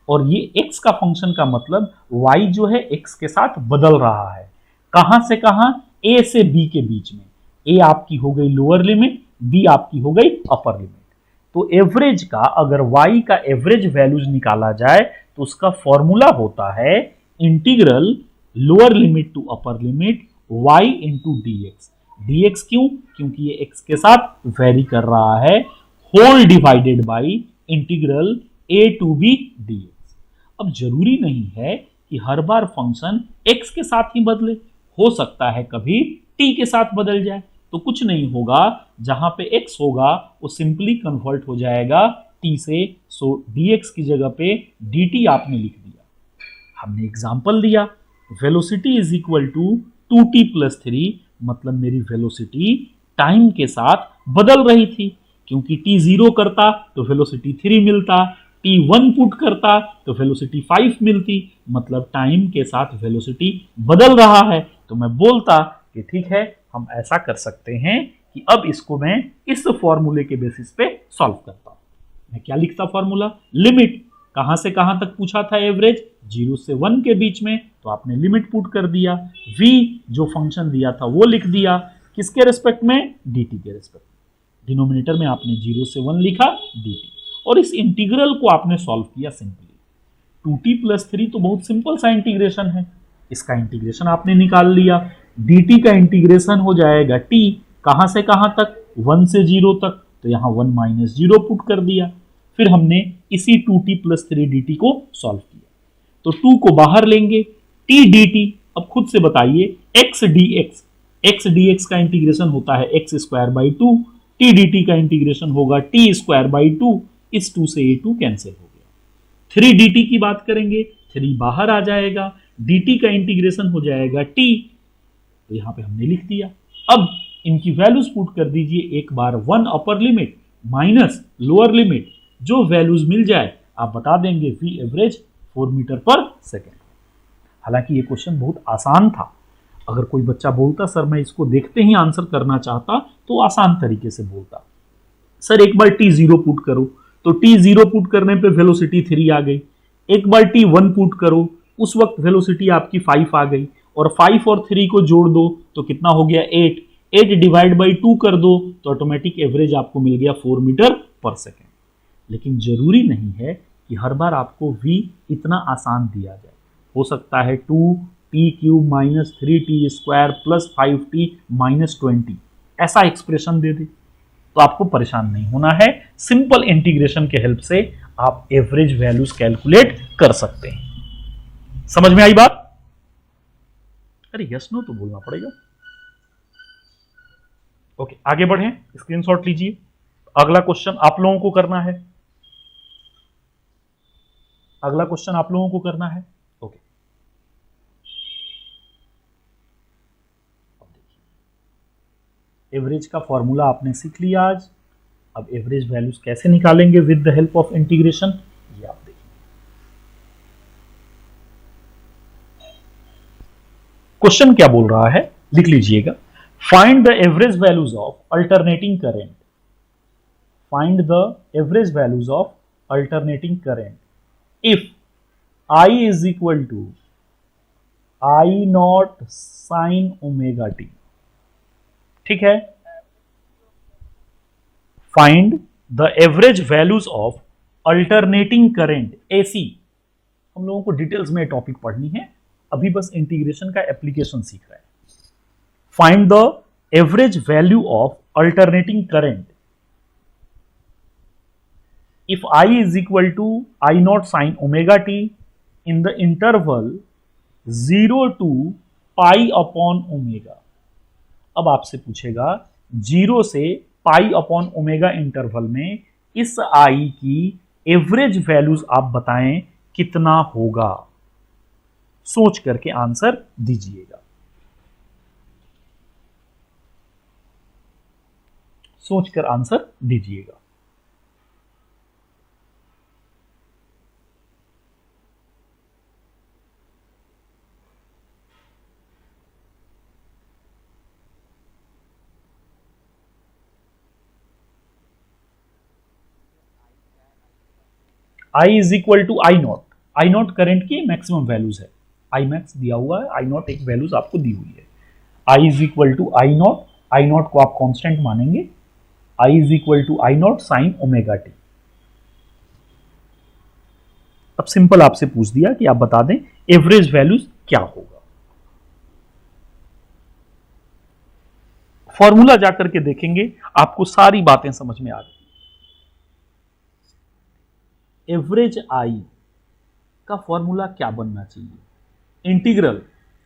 और ये x का फंक्शन का मतलब y जो है x के साथ बदल रहा है, कहां से कहां, a से b के बीच में, a आपकी हो गई लोअर लिमिट, b आपकी हो गई अपर लिमिट। तो एवरेज का अगर y का एवरेज वैल्यूज निकाला जाए तो उसका फॉर्मूला होता है integral lower limit to upper limit y into dx। dx क्यों, क्योंकि ये x के साथ वेरी कर रहा है, whole divided by integral a to b dx। अब जरूरी नहीं है कि हर बार फंक्शन x के साथ ही बदले, हो सकता है कभी t के साथ बदल जाए, तो कुछ नहीं होगा, जहां पे x होगा वो सिंपली कन्वर्ट हो जाएगा t से, सो dx की जगह पे dt आपने लिख दिया। हमने एग्जांपल दिया, velocity is equal to 2t plus 3, मतलब मेरी वेलोसिटी टाइम के साथ बदल रही थी, क्योंकि t 0 करता तो वेलोसिटी 3 मिलता, t 1 पुट करता तो वेलोसिटी 5 मिलती, मतलब टाइम के साथ वेलोसिटी बदल रहा है। तो मैं बोलता कि ठीक है, हम ऐसा कर सकते हैं कि अब इसको मैं इस फॉर्मूले के बेसिस पे सॉल्व करता हूं। मैं क्या लिखता फॉर्मूला, लिमिट कहां से कहां तक पूछा था एवरेज, 0 से 1 के बीच में, तो आपने लिमिट पुट कर दिया, v जो फंक्शन दिया था वो लिख दिया, किसके रिस्पेक्ट में, dt के रिस्पेक्ट में। डिनोमिनेटर में आपने 0 से 1 लिखा dt, और इस इंटीग्रल को आपने सॉल्व किया सिंपली। 2t प्लस 3 तो बहुत सिंपल सा इंटीग्रेशन है, इसका इंटीग्रेशन आपने निकाल लिया, dt का इंटीग्रेशन हो जाएगा t कहां से कहां तक, 1 से 0 तक, तो यहां 1 माइनस 0 पुट कर दिया। फिर हमने इसी 2t प्लस 3 dt को सॉल्व किया, तो 2 को बाहर लेंगे, t dt, अब खुद से बताइए x dx, x dx का इंटीग्रेशन होता है x square by 2, t dt का इंटीग्रेशन होगा t स्क्वायर बाई 2, इस 2 से ये 2 कैंसिल हो गया। 3 dt की बात करेंगे, 3 बाहर आ जाएगा, dt का इंटीग्रेशन हो जाएगा t, तो यहां पे हमने लिख दिया। अब इनकी वैल्यूज पुट कर दीजिए एक बार, 1 upper limit minus lower limit, जो वैल्यूज मिल जाए आप बता देंगे v एवरेज 4 मीटर पर सेकेंड। हालांकि ये क्वेश्चन बहुत आसान था, अगर कोई बच्चा बोलता सर मैं इसको देखते ही आंसर करना चाहता तो आसान तरीके से बोलता, सर एक बार t 0 पुट करो, तो t 0 पुट करने पे वेलोसिटी 3 आ गई, एक बार t 1 पुट करो, उस वक्त वेलोसिटी आपकी 5 आ गई, और 5 और 3 को जोड़ दो तो कितना हो गया 8, 8 डिवाइड बाई 2 कर दो तो ऑटोमेटिक एवरेज आपको मिल गया 4 मीटर पर सेकेंड। लेकिन जरूरी नहीं है कि हर बार आपको v इतना आसान दिया जाए। हो सकता है 2t³ minus 3t² plus 5t minus 20 ऐसा एक्सप्रेशन दे दे, तो आपको परेशान नहीं होना है। सिंपल इंटीग्रेशन के हेल्प से आप एवरेज वैल्यूज कैलकुलेट कर सकते हैं। समझ में आई बात? अरे यस नो तो बोलना पड़ेगा। ओके, आगे बढ़ें, स्क्रीनशॉट लीजिए। अगला क्वेश्चन आप लोगों को करना है। अगला क्वेश्चन आप लोगों को करना है। ओके, अब देखिए, एवरेज का फॉर्मूला आपने सीख लिया आज। अब एवरेज वैल्यूज कैसे निकालेंगे with the help of integration, ये आप देखिए। क्वेश्चन क्या बोल रहा है, लिख लीजिएगा। Find the average values of alternating current. Find the average values of alternating current if I is equal to I not sine omega T. ठीक है, find the average values of alternating current AC। हम लोगों को डिटेल्स में टॉपिक पढ़नी है, अभी बस इंटीग्रेशन का एप्लीकेशन सीख रहे हैं। Find the average value of alternating current if I is equal to I not sine omega T in the interval 0 to pi upon omega. अब आपसे पूछेगा 0 से पाई अपॉन ओमेगा इंटरवल में इस आई की एवरेज वैल्यूज आप बताएं कितना होगा। सोच करके आंसर दीजिएगा। सोचकर आंसर दीजिएगा। I is equal to I not. I naught current की मैक्सिमम वैल्यूज है, आई मैक्स दिया हुआ है, आई नॉट एक वैल्यूज आपको दी हुई है। I is equal to I not, I nought को आप कांस्टेंट मानेंगे। I is equal to I not sine omega T. अब सिंपल आपसे पूछ दिया कि आप बता दें एवरेज वैल्यूज क्या होगा। फॉर्मूला जाकर के देखेंगे, आपको सारी बातें समझ में आ गई। एवरेज आई का फॉर्मूला क्या बनना चाहिए? इंटीग्रल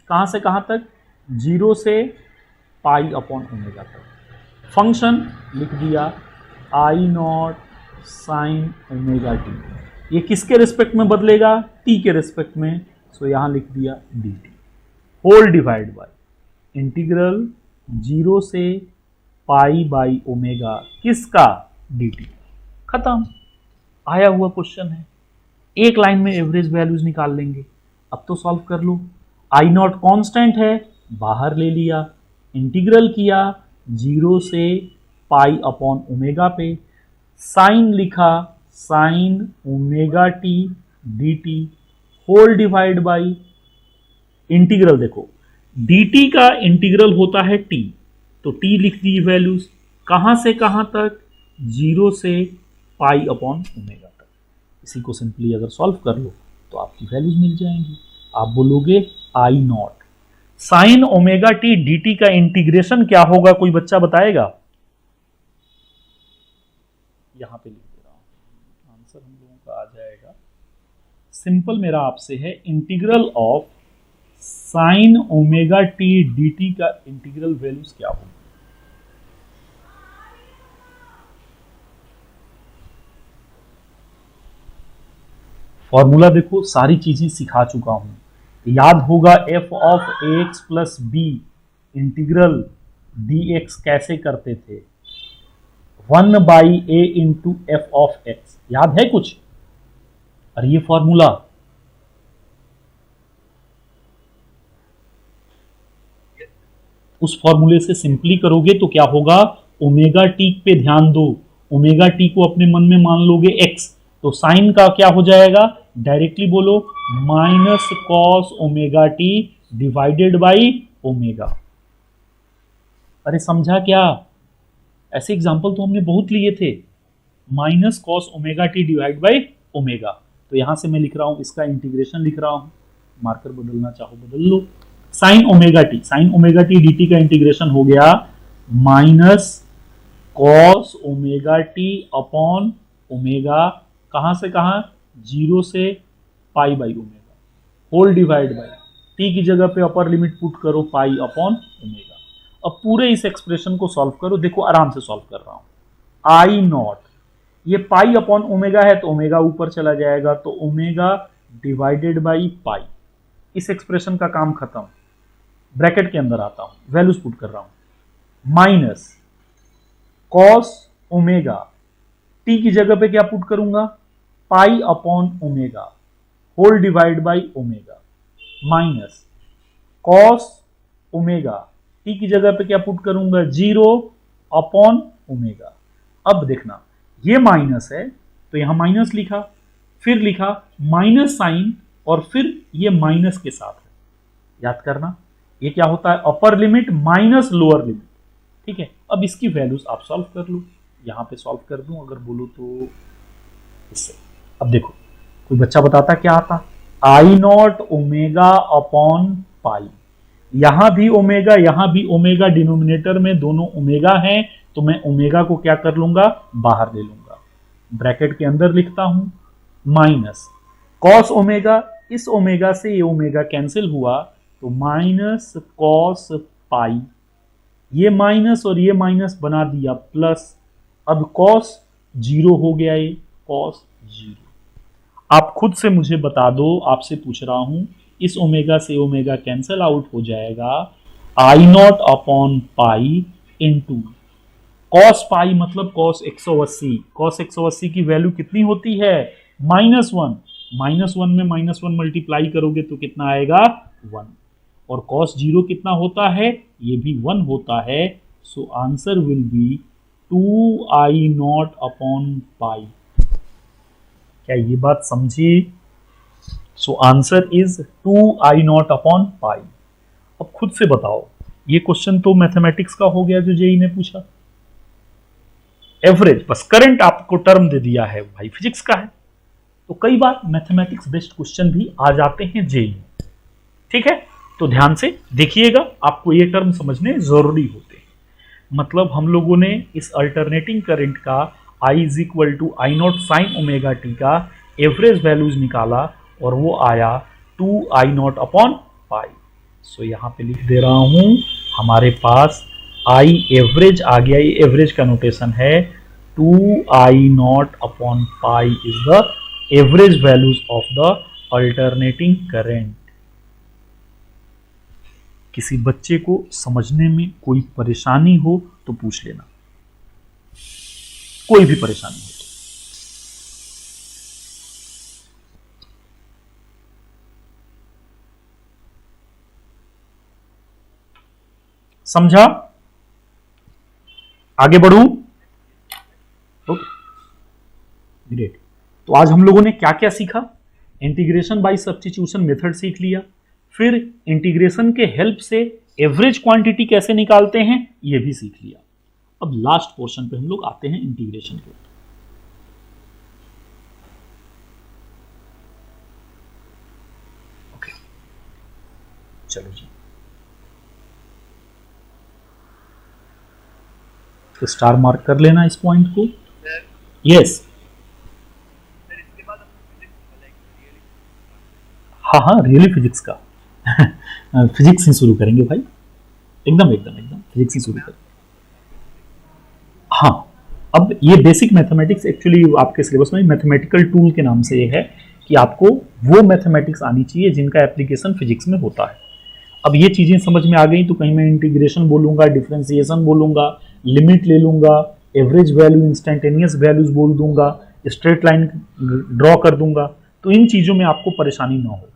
कहां से कहां तक? 0 से पाई अपॉन ओमेगा तक। फंक्शन लिख दिया आई नॉट साइन ओमेगा टी। ये किसके रिस्पेक्ट में बदलेगा? टी के रिस्पेक्ट में, सो यहां लिख दिया d t whole divide by integral 0 से पाई बाई ओमेगा किसका? D t. खत्म, आया हुआ क्वेश्चन है। एक लाइन में एवरेज वैल्यूज निकाल लेंगे। अब तो सॉल्व कर लो। आई नॉट कांस्टेंट है, बाहर ले लिया, इंटीग्रल किया 0 से पाई अपॉन ओमेगा पे, साइन लिखा sine omega T D t whole divide by integral. देखो dt का इंटीग्रल होता है t, तो t लिख दी वैल्यूज कहां से कहां तक? 0 से पाई अपॉन ओमेगा तक। इसी को सिंपली अगर सॉल्व कर लो तो आपकी वैल्यूज मिल जाएंगी। आप बोलोगे I not sine omega T dt का इंटीग्रेशन क्या होगा? कोई बच्चा बताएगा? यहां पे लिख दे रहा हूं, आंसर हम लोगों का आ जाएगा। सिंपल मेरा आपसे है, integral of sine omega T dt का इंटीग्रल वैल्यूज क्या होगा? फॉर्मूला देखो, सारी चीजें सिखा चुका हूं। याद होगा f of ax plus b integral dx कैसे करते थे? 1 by a into f of x. याद है कुछ? और ये फॉर्मूला उस फॉर्मूले से सिंपली करोगे तो क्या होगा? ओमेगा टी पे ध्यान दो, ओमेगा टी को अपने मन में मान लोगे x, तो साइन का क्या हो जाएगा? डायरेक्टली बोलो minus cos omega T divided by omega. अरे समझा क्या? ऐसे एग्जाम्पल तो हमने बहुत लिए थे। Minus cos omega T divide by omega. तो यहां से मैं लिख रहा हूं, इसका इंटीग्रेशन लिख रहा हूं, मार्कर बदलना चाहो बदल लो। Sine omega T D T का इंटीग्रेशन हो गया minus cos omega T upon omega, कहां से कहां, 0 से pi by omega, whole divide by T की जगह पे अपर लिमिट पुट करो पाई अपॉन ओमेगा। अब पूरे इस एक्सप्रेशन को सॉल्व करो, देखो आराम से सॉल्व कर रहा हूं। आई नॉट, ये पाई अपॉन ओमेगा है तो ओमेगा ऊपर चला जाएगा, तो ओमेगा डिवाइडेड बाई पाई, इस एक्सप्रेशन का काम खत्म। ब्रैकेट के अंदर आता हूं, वैल्यूज पुट कर रहा हूं, माइनस कॉस ओमेगा, टी की जगह पे क्या पुट करूंगा, pi upon omega whole divide by omega, minus cos omega, t की जगह पे क्या पुट करूंगा, 0 अपॉन ओमेगा। अब देखना ये माइनस है तो यहां माइनस लिखा, फिर लिखा माइनस साइन, और फिर ये माइनस के साथ है, याद करना ये क्या होता है, upper limit minus lower limit. ठीक है, अब इसकी वैल्यूज आप सॉल्व कर लो, यहां पे सॉल्व कर दूं अगर बोलो तो इससे। अब देखो कोई बच्चा बताता क्या आता, आई नॉट ओमेगा अपॉन पाई, यहां भी ओमेगा डिनोमिनेटर में दोनों ओमेगा हैं, तो मैं ओमेगा को क्या कर लूंगा, बाहर ले लूंगा, ब्रैकेट के अंदर लिखता हूं, माइनस कॉस ओमेगा, इस ओमेगा से ये ओमेगा कैंसिल हुआ तो माइनस कॉस पाई, ये माइनस और ये माइनस बना दिया प्लस, अब कॉस 0 हो गया, ये कॉस 0। आप खुद से मुझे बता दो, आपसे पूछ रहा हूं, इस ओमेगा से ओमेगा कैंसिल आउट हो जाएगा, I nought upon pi into cos pi मतलब कॉस 180, कॉस 180 की वैल्यू कितनी होती है, -1, -1 में -1 मल्टीप्लाई करोगे तो कितना आएगा, 1, और कॉस 0 कितना होता है, ये भी 1 होता है, so answer will be 2i not upon पाई। क्या ये बात समझी, so answer is 2i not upon पाई। अब खुद से बताओ, ये क्वेश्चन तो मैथमेटिक्स का हो गया जो जेई ने पूछा, एवरेज बस करंट आपको टर्म दे दिया है, भाई फिजिक्स का है, तो कई बार मैथमेटिक्स बेस्ड क्वेश्चन भी आ जाते हैं जेई। ठीक है, तो ध्यान से देखिएगा, आपको ये टर्म समझने जरूरी होते हैं। मतलब हम लोगों ने इस अल्टरनेटिंग करंट का I is equal to I not sine omega t का एवरेज वैल्यूज निकाला और वो आया 2i नॉट अपॉन पाई। सो यहां पे लिख दे रहा हूं, हमारे पास I एवरेज आ गया, ये एवरेज का नोटेशन है, 2i not upon pi is the average values of the alternating current. किसी बच्चे को समझने में कोई परेशानी हो तो पूछ लेना, कोई भी परेशानी हो तो। समझा, आगे बढ़ूं, ओके ग्रेट। तो आज हम लोगों ने क्या क्या सीखा, इंटीग्रेशन बाय सब्स्टिट्यूशन मेथड सीख लिया, फिर इंटीग्रेशन के हेल्प से एवरेज क्वांटिटी कैसे निकालते हैं यह भी सीख लिया। अब लास्ट पोर्शन पे हम लोग आते हैं इंटीग्रेशन के। ओके चलो जी, तो स्टार मार्क कर लेना इस पॉइंट को। यस, हाँ हाँ रियली फिजिक्स का फिजिक्स ही शुरू करेंगे भाई, एकदम एकदम एकदम फिजिक्स ही शुरू करेंगे। हाँ, अब ये बेसिक मैथमेटिक्स एक्चुअली आपके सिलेबस में मैथमेटिकल टूल के नाम से ये है कि आपको वो मैथमेटिक्स आनी चाहिए जिनका एप्लीकेशन फिजिक्स में होता है। अब ये चीज़ें समझ में आ गई तो कहीं मैं इंटीग्रेशन बोलूँगा, डिफरेंशिएशन बोलूँगा, लिमिट ले लूँगा, एवरेज वैल्यू, इंस्टेंटेनियस वैल्यूज बोल दूंगा, स्ट्रेट लाइन ड्रॉ कर दूंगा, तो इन चीज़ों में आपको परेशानी ना हो।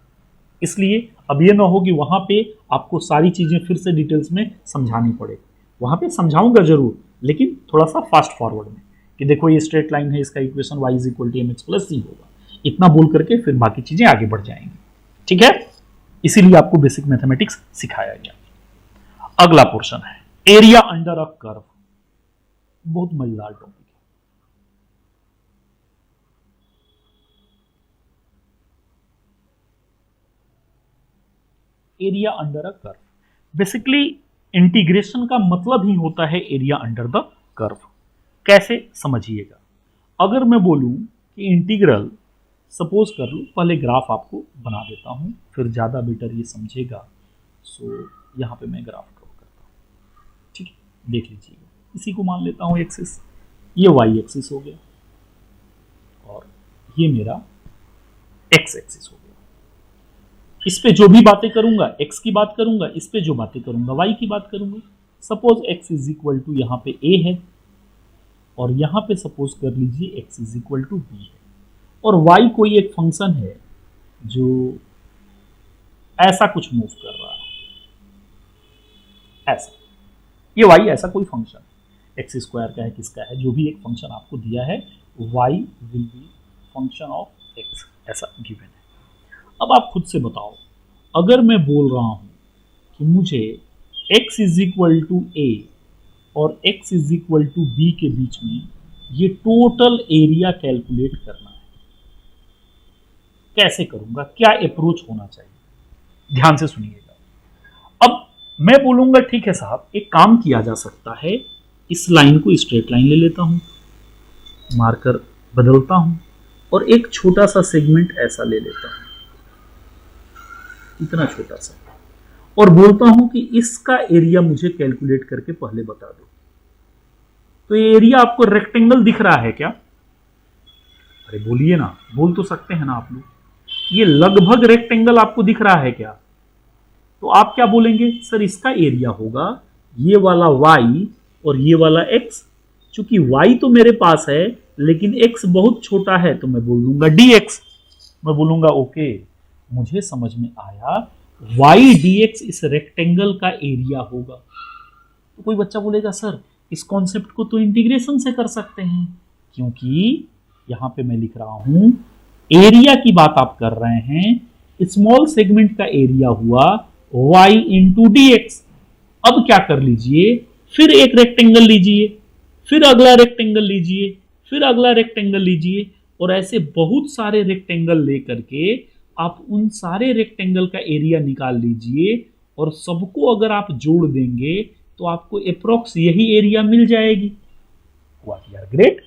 इसलिए अब ये ना हो कि वहाँ पे आपको सारी चीज़ें फिर से डिटेल्स में समझानी पड़े। वहाँ पे समझाऊंगा जरूर, लेकिन थोड़ा सा फास्ट फॉरवर्ड में, कि देखो ये स्ट्रेट लाइन है, इसका equation y is equal to mx plus c होगा, इतना बोल करके फिर बाकी चीज़ें आगे बढ़ जाएंगी। ठीक है, इसीलिए आपको बेसिक मैथमेटिक्स सिखाया गया। अगला पोर्शन है एरिया अंडर अ कर्व, बहुत मजेदार टॉपिक है। Area under a curve. Basically integration का मतलब ही होता है एरिया अंडर द कर्व। कैसे समझिएगा, अगर मैं बोलूं कि इंटीग्रल, सपोज कर लो, पहले ग्राफ आपको बना देता हूं फिर ज्यादा बेटर ये समझेगा। सो यहां पे मैं ग्राफ ड्रॉ करता हूं, ठीक है, देख लीजिएगा। इसी को मान लेता हूं एक्सिस, ये वाई एक्सिस हो गया और ये मेरा एक्स एक्सिस हो गया। इस पे जो भी बातें करूंगा एक्स की बात करूंगा, इस पे जो बातें करूंगा वाई की बात करूंगा। Suppose X is equal to यहां पे ए है और यहां पे सपोज कर लीजिए X is equal to B है और वाई कोई एक फंक्शन है जो ऐसा कुछ मूव कर रहा है, ऐसा, ये वाई ऐसा कोई फंक्शन एक्स स्क्वायर का है, किसका है, जो भी एक फंक्शन आपको दिया है, Y will be function of X, ऐसा गिवन है। अब आप खुद से बताओ, अगर मैं बोल रहा हूं कि मुझे x is equal to A और x is equal to B के बीच में ये टोटल एरिया कैलकुलेट करना है, कैसे करूंगा, क्या अप्रोच होना चाहिए, ध्यान से सुनिएगा। अब मैं बोलूंगा ठीक है साहब, एक काम किया जा सकता है, इस लाइन को स्ट्रेट लाइन ले लेता हूं, मार्कर बदलता हूं और एक छोटा सा सेगमेंट ऐसा ले लेता हूं, इतना छोटा सा, और बोलता हूं कि इसका एरिया मुझे कैलकुलेट करके पहले बता दो। तो ये एरिया आपको रेक्टेंगल दिख रहा है क्या? अरे बोलिए ना, बोल तो सकते हैं ना आप लोग। ये लगभग रेक्टेंगल आपको दिख रहा है क्या? तो आप क्या बोलेंगे, सर इसका एरिया होगा ये वाला y और ये वाला x। चूंकि y तो मेरे पास है लेकिन x बहुत छोटा है तो मैं बोल दूंगा dx। मैं बोलूंगा ओके, मुझे समझ में आया, y dx इस रेक्टेंगल का एरिया होगा। तो कोई बच्चा बोलेगा सर इस कॉन्सेप्ट को तो इंटीग्रेशन से कर सकते हैं, क्योंकि यहां पे मैं लिख रहा हूं एरिया की बात आप कर रहे हैं, स्मॉल सेगमेंट का एरिया हुआ y इंटू dx। अब क्या कर लीजिए, फिर एक रेक्टेंगल लीजिए, फिर अगला रेक्टेंगल लीजिए, फिर अगला रेक्टेंगल लीजिए, और ऐसे बहुत सारे रेक्टेंगल लेकर के आप उन सारे रेक्टेंगल का एरिया निकाल लीजिए और सबको अगर आप जोड़ देंगे तो आपको अप्रोक्स यही एरिया मिल जाएगी। व्हाट यार ग्रेट।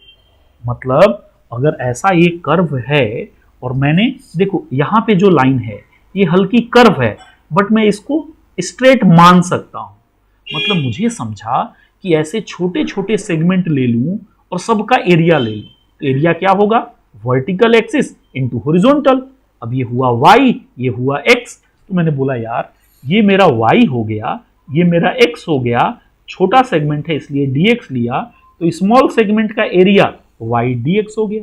मतलब अगर ऐसा ये कर्व है और मैंने देखो यहां पे जो लाइन है ये हल्की कर्व है, बट मैं इसको स्ट्रेट मान सकता हूं। मतलब मुझे समझा कि ऐसे छोटे छोटे सेगमेंट ले लूं और सबका एरिया ले लूं, तो एरिया क्या होगा, वर्टिकल एक्सिस इंटू हॉरिजॉन्टल। अब ये हुआ y, ये हुआ x। तो मैंने बोला यार ये मेरा y हो गया, ये मेरा x हो गया, छोटा सेगमेंट है इसलिए dx लिया, तो स्मॉल सेगमेंट का एरिया y dx हो गया।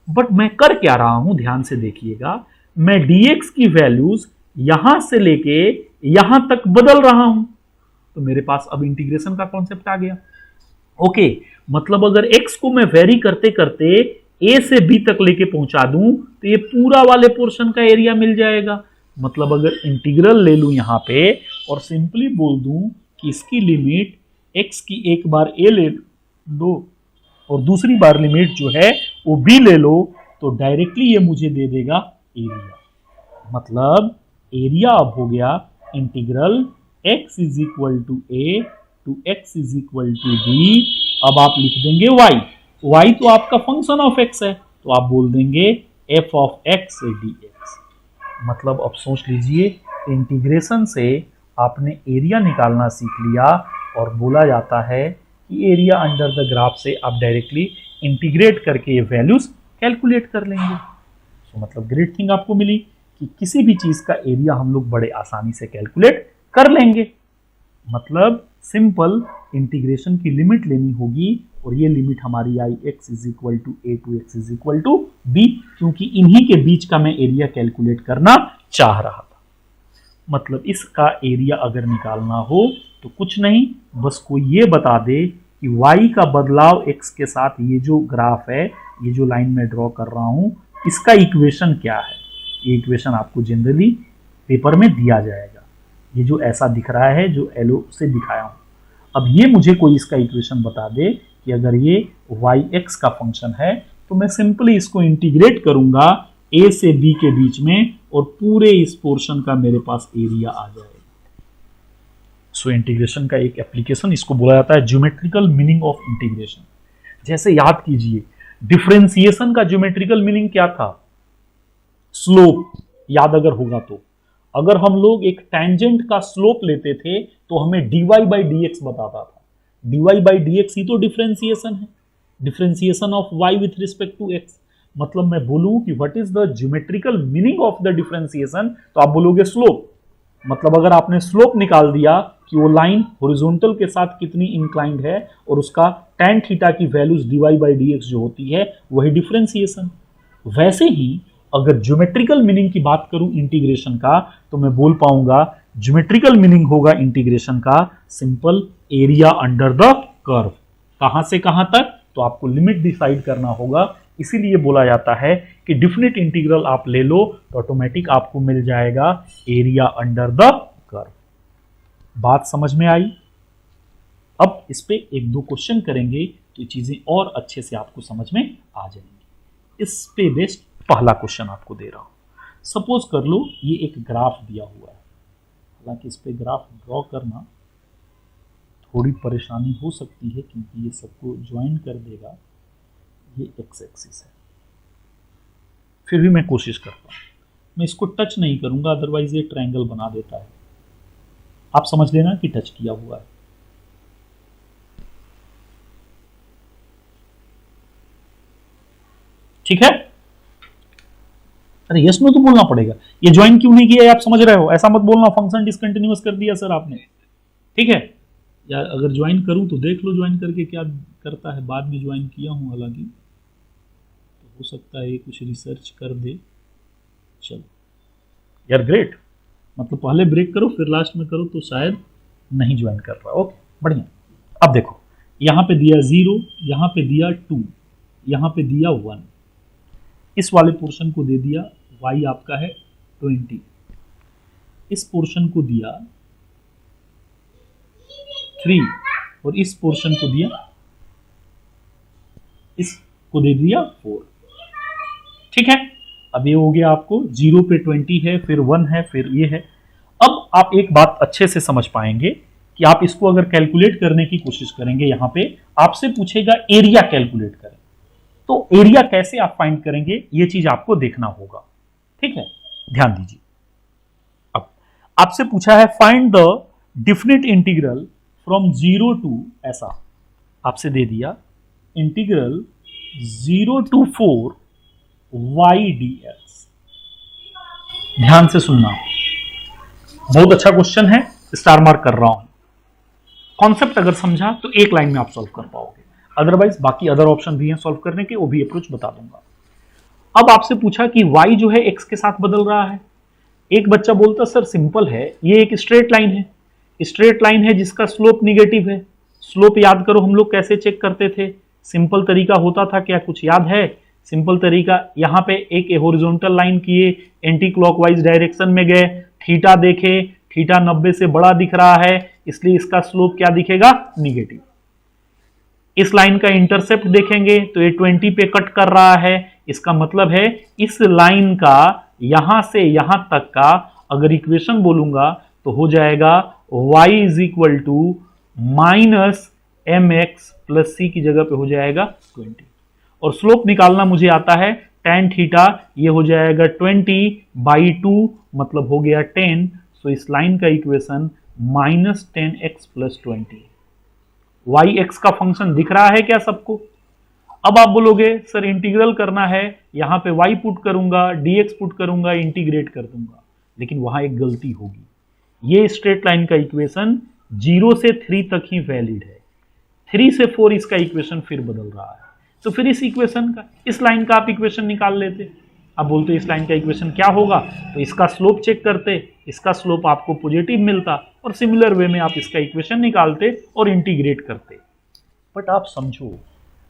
बट मैं कर क्या रहा हूं, ध्यान से देखिएगा, मैं dx की वैल्यूज यहां से लेके यहां तक बदल रहा हूं। तो मेरे पास अब इंटीग्रेशन का कॉन्सेप्ट आ गया। ओके, मतलब अगर x को मैं वेरी करते करते a से b तक लेके पहुंचा दूं तो ये पूरा वाले पोर्शन का एरिया मिल जाएगा। मतलब अगर इंटीग्रल ले लूं यहां पे और सिंपली बोल दूं कि इसकी लिमिट x की एक बार a ले लो और दूसरी बार लिमिट जो है वो b ले लो, तो डायरेक्टली ये मुझे दे देगा एरिया। मतलब एरिया अब हो गया integral x is equal to a to x is equal to b। अब आप लिख देंगे y तो आपका फंक्शन ऑफ x है, तो आप बोल देंगे f ऑफ x dx। मतलब अब सोच लीजिए, इंटीग्रेशन से आपने एरिया निकालना सीख लिया और बोला जाता है कि एरिया अंडर द ग्राफ से आप डायरेक्टली इंटीग्रेट करके ये वैल्यूज कैलकुलेट कर लेंगे। तो मतलब ग्रेट थिंग आपको मिली कि किसी भी चीज का एरिया हम लोग बड़े आसानी से कैलकुलेट कर लेंगे। मतलब सिंपल इंटीग्रेशन की लिमिट लेनी होगी और ये लिमिट हमारी आई x is equal to a to x is equal to b, क्योंकि इन्हीं के बीच का मैं एरिया कैलकुलेट करना चाह रहा था। मतलब इसका एरिया अगर निकालना हो तो कुछ नहीं, बस कोई ये बता दे कि y का बदलाव x के साथ, ये जो ग्राफ है, ये जो लाइन में ड्रॉ कर रहा हूं, इसका इक्वेशन क्या है। ये इक्वेशन आपको जनरली पेपर में दिया जाएगा, ये जो ऐसा दिख रहा है, जो एलो से दिखाया हूं। अब ये मुझे कोई इसका इक्वेशन बता दे कि अगर ये yx का फंक्शन है तो मैं सिंपली इसको इंटीग्रेट करूंगा a से b के बीच में और पूरे इस पोर्शन का मेरे पास एरिया आ जाएगा। सो इंटीग्रेशन का एक एप्लीकेशन, इसको बोला जाता है ज्योमेट्रिकल मीनिंग ऑफ इंटीग्रेशन। जैसे याद कीजिए, डिफरेंशिएशन का ज्योमेट्रिकल मीनिंग क्या था? स्लोप। याद अगर होगा तो अगर हम लोग एक टेंजेंट का स्लोप लेते थे तो हमें dy बाई डी एक्स बताता था। dy बाई डी एक्स ही तो डिफरेंशिएशन है, differentiation of y with respect to x। मतलब मैं बोलूं कि what is the geometrical meaning of the differentiation, तो आप बोलोगे स्लोप। मतलब अगर आपने स्लोप निकाल दिया कि वो लाइन हॉरिजॉन्टल के साथ कितनी इंक्लाइंड है और उसका tan थीटा की values dy by D x जो होती है वही डिफरेंशिएशन। वैसे ही अगर ज्योमेट्रिकल मीनिंग की बात करूं इंटीग्रेशन का, तो मैं बोल पाऊंगा ज्योमेट्रिकल मीनिंग होगा इंटीग्रेशन का simple area under the curve. कहां से कहां तक? तो आपको लिमिट डिसाइड करना होगा। इसीलिए बोला जाता है कि डिफिनिट इंटीग्रल आप ले लो तो ऑटोमेटिक आपको मिल जाएगा एरिया अंडर द कर्व। बात समझ में आई? अब इस पे एक दो क्वेश्चन करेंगे तो चीजें और अच्छे से आपको समझ में आ जाएंगी। इस पे बेस्ड पहला क्वेश्चन आपको दे रहा हूं। सपोज कर लो ये एक ग्राफ दिया हुआ है, हालांकि इस पे ग्राफ ड्रॉ करना थोड़ी परेशानी हो सकती है क्योंकि ये सबको ज्वाइन कर देगा। ये एक्स एक्सिस है, फिर भी मैं कोशिश करता हूं, मैं इसको टच नहीं करूंगा, अदरवाइज ये ट्रायंगल बना देता है। आप समझ लेना कि टच किया हुआ है। ठीक है? अरे यस नो तो बोलना पड़ेगा। ये ज्वाइन क्यों नहीं किया आप समझ रहे हो? ऐसा मत बोलना फंक्शन डिसकंटिन्यूअस कर दिया सर आपने। ठीक है? या अगर ज्वाइन करूं तो देख लो ज्वाइन करके क्या करता है। बाद में ज्वाइन किया हूं हालांकि, तो हो सकता है कुछ रिसर्च कर दे। चलो यार ग्रेट, मतलब पहले ब्रेक करो फिर लास्ट में करो तो शायद नहीं ज्वाइन कर रहा। ओके बढ़िया। अब देखो यहां पे दिया 0, यहां पे दिया 2, यहां पे दिया 1, इस वाले पोर्शन को दे दिया y आपका है 20, इस पोर्शन को दिया 3 और इस पोर्शन को दिया, इसको दे दिया 4। ठीक है? अब ये हो गया आपको 0 पे 20 है, फिर 1 है, फिर ये है। अब आप एक बात अच्छे से समझ पाएंगे कि आप इसको अगर कैलकुलेट करने की कोशिश करेंगे, यहां पे आपसे पूछेगा एरिया कैलकुलेट करें, तो एरिया कैसे आप फाइंड करेंगे ये चीज आपको देखना होगा। ठीक है? ध्यान दीजिए। अब आपसे पूछा है find the definite integral from 0 to, ऐसा आपसे दे दिया इंटीग्रल 0 टू 4 y dx। ध्यान से सुनना, बहुत अच्छा क्वेश्चन है, स्टार मार्क कर रहा हूं। कॉन्सेप्ट अगर समझा तो एक लाइन में आप सॉल्व कर पाओगे, अदरवाइज बाकी अदर ऑप्शन भी हैं सॉल्व करने के, वो भी अप्रोच बता दूंगा। अब आपसे पूछा कि y जो है x के साथ बदल रहा है। एक बच्चा बोलता सर सिंपल है, ये एक स्ट्रेट लाइन है, स्ट्रेट लाइन है जिसका स्लोप निगेटिव है। स्लोप याद करो हम लोग कैसे चेक करते थे? सिंपल तरीका होता था क्या? कुछ याद है? सिंपल तरीका, यहां पे एक हॉरिजॉन्टल लाइन किए, एंटी क्लॉकवाइज डायरेक्शन में गए, थीटा देखे, थीटा 90 से बड़ा दिख रहा है इसलिए इसका स्लोप क्या दिखेगा? निगेटिव। इस लाइन का इंटरसेप्ट देखेंगे तो ये 20 पे कट कर रहा है, इसका मतलब है इस लाइन का यहां से यहां तक का अगर इक्वेशन बोलूंगा तो हो जाएगा y is equal to minus M X plus C की जगह पे हो जाएगा 20। और स्लोप निकालना मुझे आता है tan थीटा, ये हो जाएगा 20/2 मतलब हो गया 10। सो इस लाइन का equation minus 10x plus 20। Y X का फंक्शन दिख रहा है क्या सबको? अब आप बोलोगे सर इंटीग्रल करना है, यहां पे y पुट करूंगा, dx पुट करूंगा, इंटीग्रेट कर दूंगा, लेकिन वहां एक गलती होगी। ये स्ट्रेट लाइन का इक्वेशन 0 से 3 तक ही वैलिड है, 3 से 4 इसका इक्वेशन फिर बदल रहा है। तो फिर इस इक्वेशन का, इस लाइन का आप इक्वेशन निकाल लेते। अब बोलते इस लाइन का इक्वेशन क्या होगा, तो इसका स्लोप चेक करते, इसका स्लोप आपको पॉजिटिव मिलता और सिमिलर वे में आप इसका इक्वेशन निकालते और इंटीग्रेट करते। बट आप समझो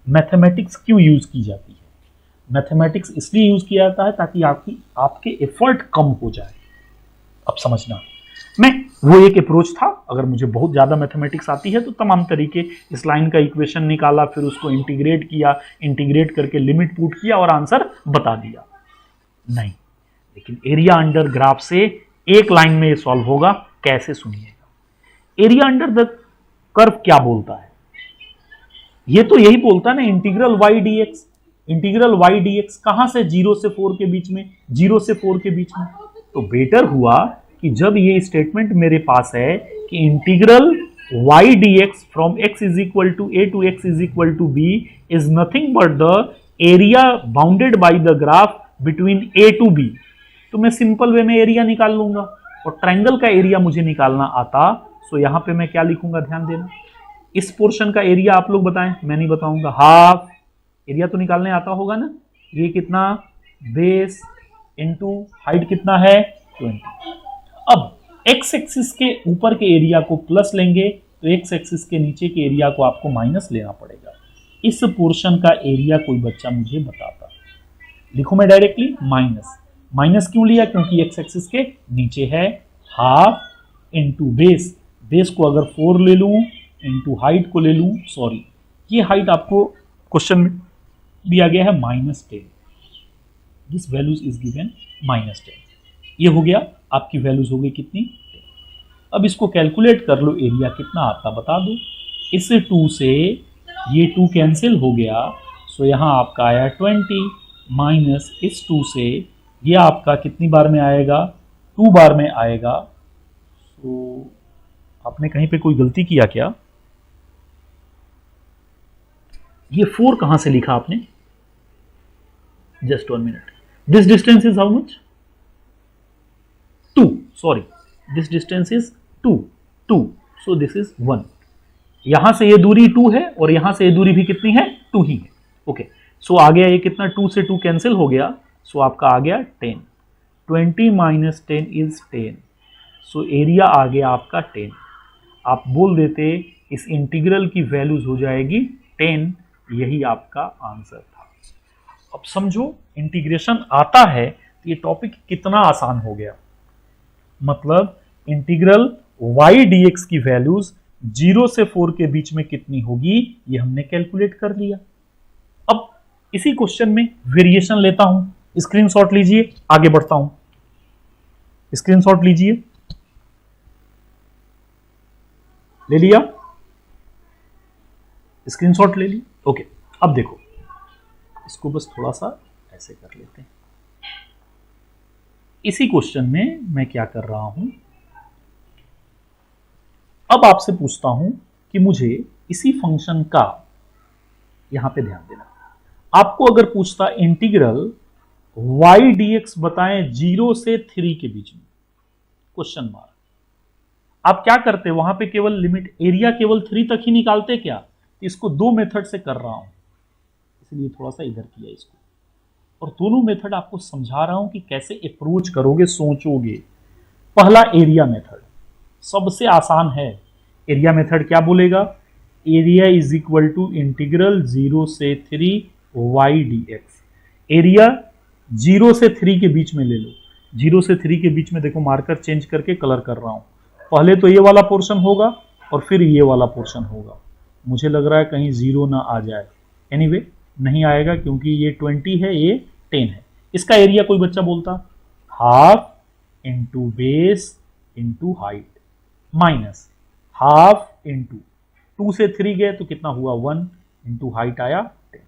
मैथमेटिक्स क्यों यूज की जाती है? मैथमेटिक्स इसलिए यूज किया जाता है ताकि आपके एफर्ट कम हो जाए। अब समझना, मैं वो एक अप्रोच था, अगर मुझे बहुत ज्यादा मैथमेटिक्स आती है तो तमाम तरीके, इस लाइन का इक्वेशन निकाला, फिर उसको इंटीग्रेट किया, इंटीग्रेट करके लिमिट पुट किया और आंसर बता दिया। नहीं, लेकिन एरिया अंडर ग्राफ से एक लाइन में ये सॉल्व होगा। कैसे, सुनिएगा। एरिया अंडर द कर्व क्या बोलता है? ये तो यही बोलता है ना, integral Y D X. Integral Y D X कहां से? 0 से 4 के बीच में, 0 से 4 के बीच में। तो बेटर हुआ कि जब ये स्टेटमेंट मेरे पास है कि integral Y D X from X is equal to A to X is equal to B is nothing but the area bounded by the graph between A to B, तो मैं सिंपल वे में एरिया निकाल लूंगा। और ट्रायंगल का एरिया मुझे निकालना आता, सो यहां पे मैं क्या लिखूंगा, ध्यान देना। इस पोर्शन का एरिया आप लोग बताएं, मैं नहीं बताऊंगा। हाफ एरिया तो निकालने आता होगा ना। ये कितना, बेस इनटू हाइट कितना है, 20। अब एक्स एक्सिस के ऊपर के एरिया को प्लस लेंगे तो एक्स एक्सिस के नीचे के एरिया को आपको माइनस लेना पड़ेगा। इस पोर्शन का एरिया कोई बच्चा मुझे बताता, लिखूं मैं डायरेक्टली माइनस। माइनस क्यों लिया? क्योंकि एक्स एक्सिस के नीचे है। हाफ इंटू बेस, बेस को अगर 4 ले लूं इंटू हाइट को ले लूं, सॉरी ये हाइट आपको क्वेश्चन में दिया गया है -10, दिस वैल्यूज इज गिवन -10। ये हो गया, आपकी वैल्यूज हो गई कितनी, 10। अब इसको कैलकुलेट कर लो, एरिया कितना आता बता दो। इस 2 से ये 2 कैंसिल हो गया, सो यहां आपका आया 20 माइनस इस 2 से ये आपका कितनी बार में आएगा, 2 बार में आएगा। तो आपने कहीं पे कोई गलती किया क्या? ये 4 कहां से लिखा आपने? Just 1 minute. This distance is how much? 2, sorry this distance is 2, so this is 1। यहां से ये दूरी 2 है और यहां से ये दूरी भी कितनी है, 2 ही है। ओके, सो आ गया ये कितना, 2 से 2 कैंसिल हो गया, सो आपका आ गया 10। 20 माइनस 10 इज 10, सो एरिया आ गया आपका 10। आप बोल देते इस इंटीग्रल की वैल्यूज हो जाएगी 10, यही आपका आंसर था। अब समझो इंटीग्रेशन आता है तो ये टॉपिक कितना आसान हो गया। मतलब इंटीग्रल y dx की वैल्यूज 0 से 4 के बीच में कितनी होगी ये हमने कैलकुलेट कर लिया। अब इसी क्वेश्चन में वेरिएशन लेता हूं, स्क्रीनशॉट लीजिए, आगे बढ़ता हूं। स्क्रीनशॉट लीजिए, ले लिया, स्क्रीनशॉट ले ली। ओके, अब देखो इसको बस थोड़ा सा ऐसे कर लेते हैं। इसी क्वेश्चन में मैं क्या कर रहा हूं, अब आपसे पूछता हूं कि मुझे इसी फंक्शन का, यहां पे ध्यान देना, आपको अगर पूछता इंटीग्रल y dx बताएं 0 से 3 के बीच में, क्वेश्चन मार्क, आप क्या करते? वहां पे केवल लिमिट एरिया केवल 3 तक ही निकालते क्या? इसको 2 मेथड से कर रहा हूं, इसलिए थोड़ा सा इधर किया इसको, और दोनों मेथड आपको समझा रहा हूं कि कैसे अप्रोच करोगे, सोचोगे। पहला एरिया मेथड सबसे आसान है। एरिया मेथड क्या बोलेगा? Area is equal to integral 0 से 3 y dx। एरिया 0 से 3 के बीच में ले लो, 0 से 3 के बीच में देखो, मार्कर चेंज करके कलर कर रहा हूं। पहले तो ये वाला पोर्शन होगा और फिर ये वाला पोर्शन होगा। मुझे लग रहा है कहीं 0 ना आ जाए, एनीवे नहीं आएगा क्योंकि ये 20 है, ये 10 है। इसका एरिया कोई बच्चा बोलता, half into base into height minus half into 2 से 3 गए तो कितना हुआ, 1 इंटू हाइट आया 10।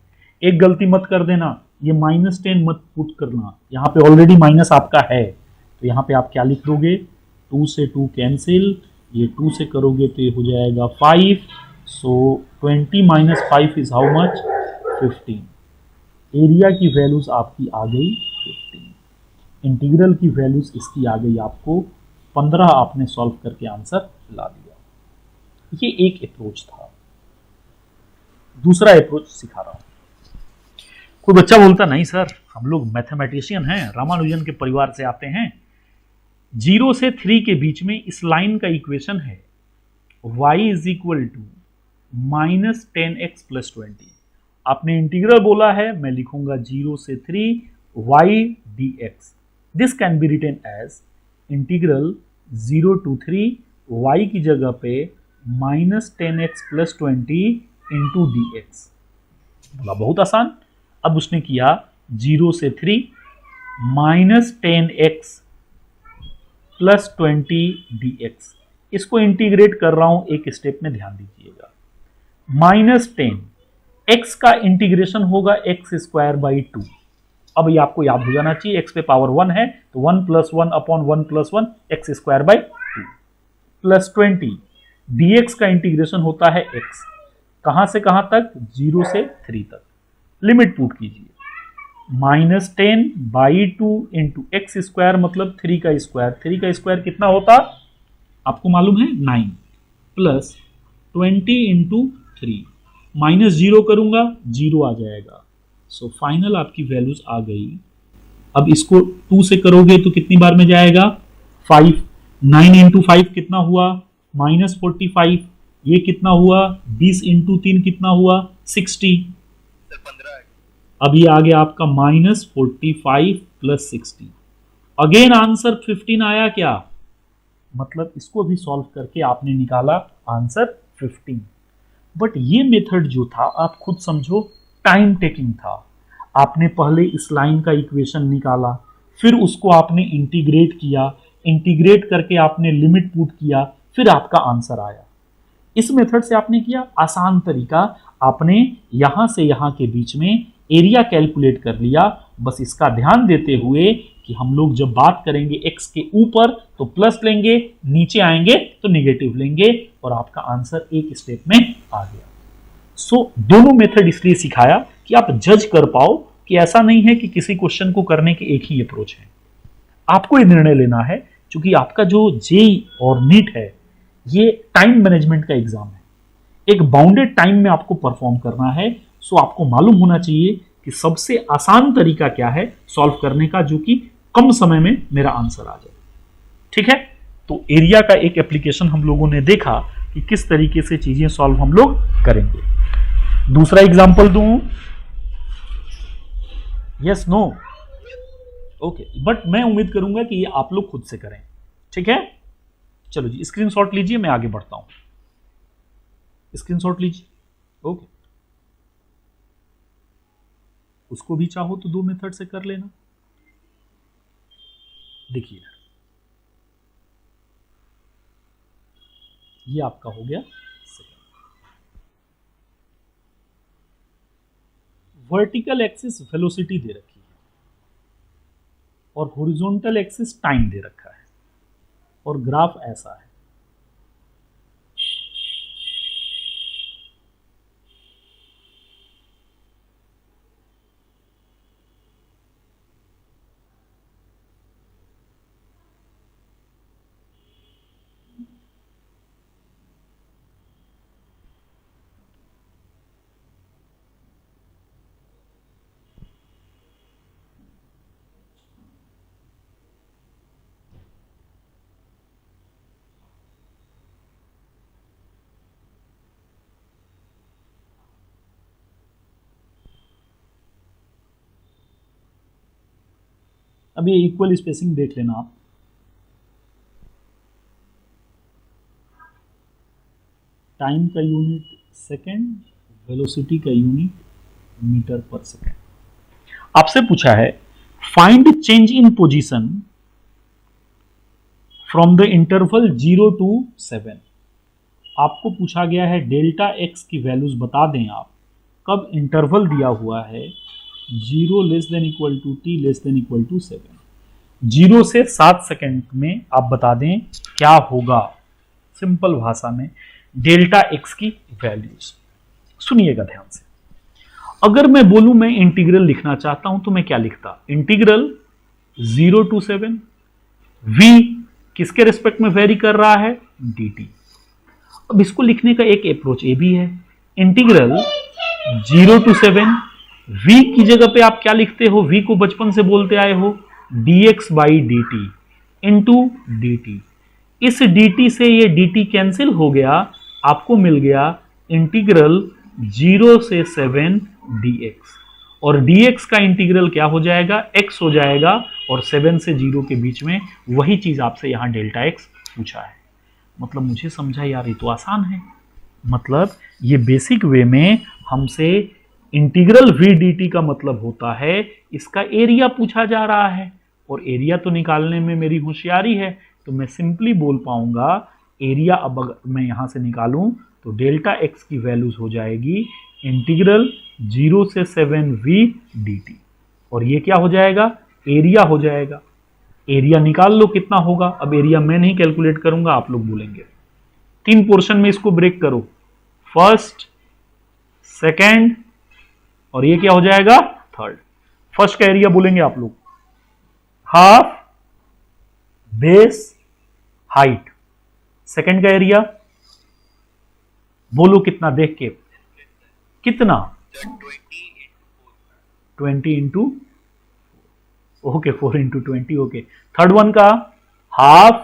एक गलती मत कर देना, ये -10 मत पुट करना, यहाँ पे ऑलरेडी माइनस आपका है, तो यहाँ पे आप क्या लिख दोगे, 2 से 2 कैंसिल, ये 2 से करोगे तो ये हो जाएगा 5, सो 20 minus 5 is how much, 15। Area की वैल्यूज आपकी आ गई 15, इंटीग्रल की वैल्यूज इसकी आ गई आपको 15। आपने सॉल्व करके आंसर ला दिया। ये एक अप्रोच था। दूसरा अप्रोच सिखा रहा हूं। कोई बच्चा बोलता नहीं सर हम लोग मैथमेटिशियन हैं, रामानुजन के परिवार से आते हैं, 0 से 3 के बीच में इस लाइन का इक्वेशन है y is equal to -10x plus 20। आपने इंटीग्रल बोला है, मैं लिखूंगा 0 से 3 y dx। This can be written as integral 0 to 3 y की जगह पे -10x प्लस 20 इंटू dx। बोला बहुत आसान। अब उसने किया 0 से 3, -10x प्लस 20 dx। इसको इंटीग्रेट कर रहा हूं एक स्टेप में, ध्यान दीजिएगा। -10 x का इंटीग्रेशन होगा x² 2। अब ये आपको याद हो जाना चाहिए, x पे पावर 1 है तो 1 + 1 / 1 + 1 x² 2 प्लस 20 dx का इंटीग्रेशन होता है x, कहां से कहां तक, 0 से 3 तक। लिमिट पुट कीजिए, -10/2 इंटू x² मतलब 3 का स्क्वायर। 3 का स्क्वायर कितना होता आपको मालूम है, 9 प्लस 20 इंटू 3, -0 करूंगा 0 आ जाएगा। सो फाइनल आपकी वैल्यूज आ गई। अब इसको 2 से करोगे तो कितनी बार में जाएगा, 5। 9 इंटू 5 कितना हुआ, -45। ये कितना हुआ, 20 इंटू 3 कितना हुआ, 60। अब ये आ गया आपका -45 प्लस 60। अगेन आंसर 15 आया क्या, मतलब इसको भी सॉल्व करके आपने निकाला आंसर 15। बट ये मेथड जो था आप खुद समझो टाइम टेकिंग था। आपने पहले इस लाइन का इक्वेशन निकाला, फिर उसको आपने इंटीग्रेट किया, इंटीग्रेट करके आपने लिमिट पुट किया, फिर आपका आंसर आया। इस मेथड से आपने किया आसान तरीका, आपने यहां से यहां के बीच में एरिया कैलकुलेट कर लिया। बस इसका ध्यान देते हुए कि हम लोग जब बात करेंगे x के ऊपर तो प्लस लेंगे, नीचे आएंगे तो निगेटिव लेंगे, और आपका आंसर एक स्टेप में आ गया। सो दोनों मेथड इसलिए सिखाया कि आप जज कर पाओ कि ऐसा नहीं है कि किसी क्वेश्चन को करने के एक ही अप्रोच है। आपको ये निर्णय लेना है, क्योंकि आपका जो जेई और नीट है ये टाइम मैनेजमेंट का एग्जाम है, एक बाउंडेड टाइम में आपको परफॉर्म करना है। सो आपको मालूम होना चाहिए कि सबसे आसान तरीका क्या है सॉल्व करने का, जो कि कम समय में मेरा आंसर आ जाए। ठीक है, तो एरिया का एक एप्लीकेशन हम लोगों ने देखा कि किस तरीके से चीजें सॉल्व हम लोग करेंगे। दूसरा एग्जांपल दूं, यस नो, ओके, बट मैं उम्मीद करूंगा कि ये आप लोग खुद से करें। ठीक है, चलो जी स्क्रीनशॉट लीजिए, मैं आगे बढ़ता हूं। स्क्रीनशॉट लीजिए, ओके। उसको भी चाहो तो 2 मेथड से कर लेना। देखिए ये आपका हो गया वर्टिकल एक्सिस वेलोसिटी दे रखी है और हॉरिजॉन्टल एक्सिस टाइम दे रखा है, और ग्राफ ऐसा है। अब ये इक्वल स्पेसिंग देख लेना आप। टाइम का यूनिट सेकेंड, वेलोसिटी का यूनिट मीटर पर सेकेंड। आपसे पूछा है find change in position from the interval 0 to 7। आपको पूछा गया है डेल्टा एक्स की वैल्यूज बता दें आप, कब इंटरवल दिया हुआ है 0 < t < 7। 0 से 7 सेकेंड में आप बता दें क्या होगा, सिंपल भाषा में डेल्टा एक्स की वैल्यूज। सुनिएगा ध्यान से, अगर मैं बोलूं मैं इंटीग्रल लिखना चाहता हूं तो मैं क्या लिखता, इंटीग्रल 0 to 7, v किसके रिस्पेक्ट में वेरी कर रहा है, dt। अब इसको लिखने का एक अप्रोच ये भी है, इंटीग्रल 0 to 7, v की जगह पे आप क्या लिखते हो, v को बचपन से बोलते आए हो dx/dt इंटू dt। इस dt से ये dt कैंसिल हो गया, आपको मिल गया इंटीग्रल 0 से 7 dx, और dx का इंटीग्रल क्या हो जाएगा, x हो जाएगा, और 7 से 0 के बीच में वही चीज आपसे यहां डेल्टा x पूछा है। मतलब मुझे समझा यार ये तो आसान है, मतलब ये बेसिक वे में हमसे इंटीग्रल वी डी टी का मतलब होता है इसका एरिया पूछा जा रहा है, और एरिया तो निकालने में मेरी होशियारी है, तो मैं सिंपली बोल पाऊंगा एरिया। अब अगर मैं यहां से निकालूं तो डेल्टा एक्स की वैल्यूज हो जाएगी इंटीग्रल 0 से 7v dt, और ये क्या हो जाएगा, एरिया हो जाएगा। एरिया निकाल लो कितना होगा। अब एरिया मैं नहीं कैलकुलेट करूंगा, आप लोग बोलेंगे। 3 पोर्शन में इसको ब्रेक करो, फर्स्ट, सेकेंड, और ये क्या हो जाएगा, थर्ड। फर्स्ट का एरिया बोलेंगे आप लोग हाफ बेस हाइट। सेकेंड का एरिया बोलो कितना, देख के कितना, 20 into, okay 4 into 20, okay. Third one का हाफ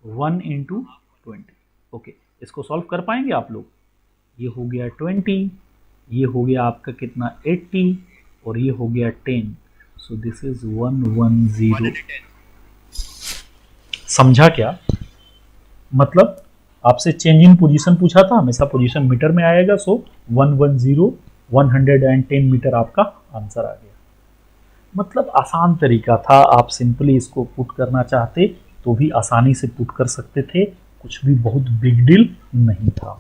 1 इंटू 20, ओके। इसको सॉल्व कर पाएंगे आप लोग। ये हो गया 20, ये हो गया आपका कितना 80, और ये हो गया 10, सो दिस इज 110। समझा क्या? मतलब आपसे चेंज इन पोजीशन पूछा था, हमेशा पोजीशन मीटर में आएगा, सो 110 110 मीटर आपका आंसर आ गया। मतलब आसान तरीका था, आप सिंपली इसको पुट करना चाहते तो भी आसानी से पुट कर सकते थे, कुछ भी बहुत बिग डील नहीं था।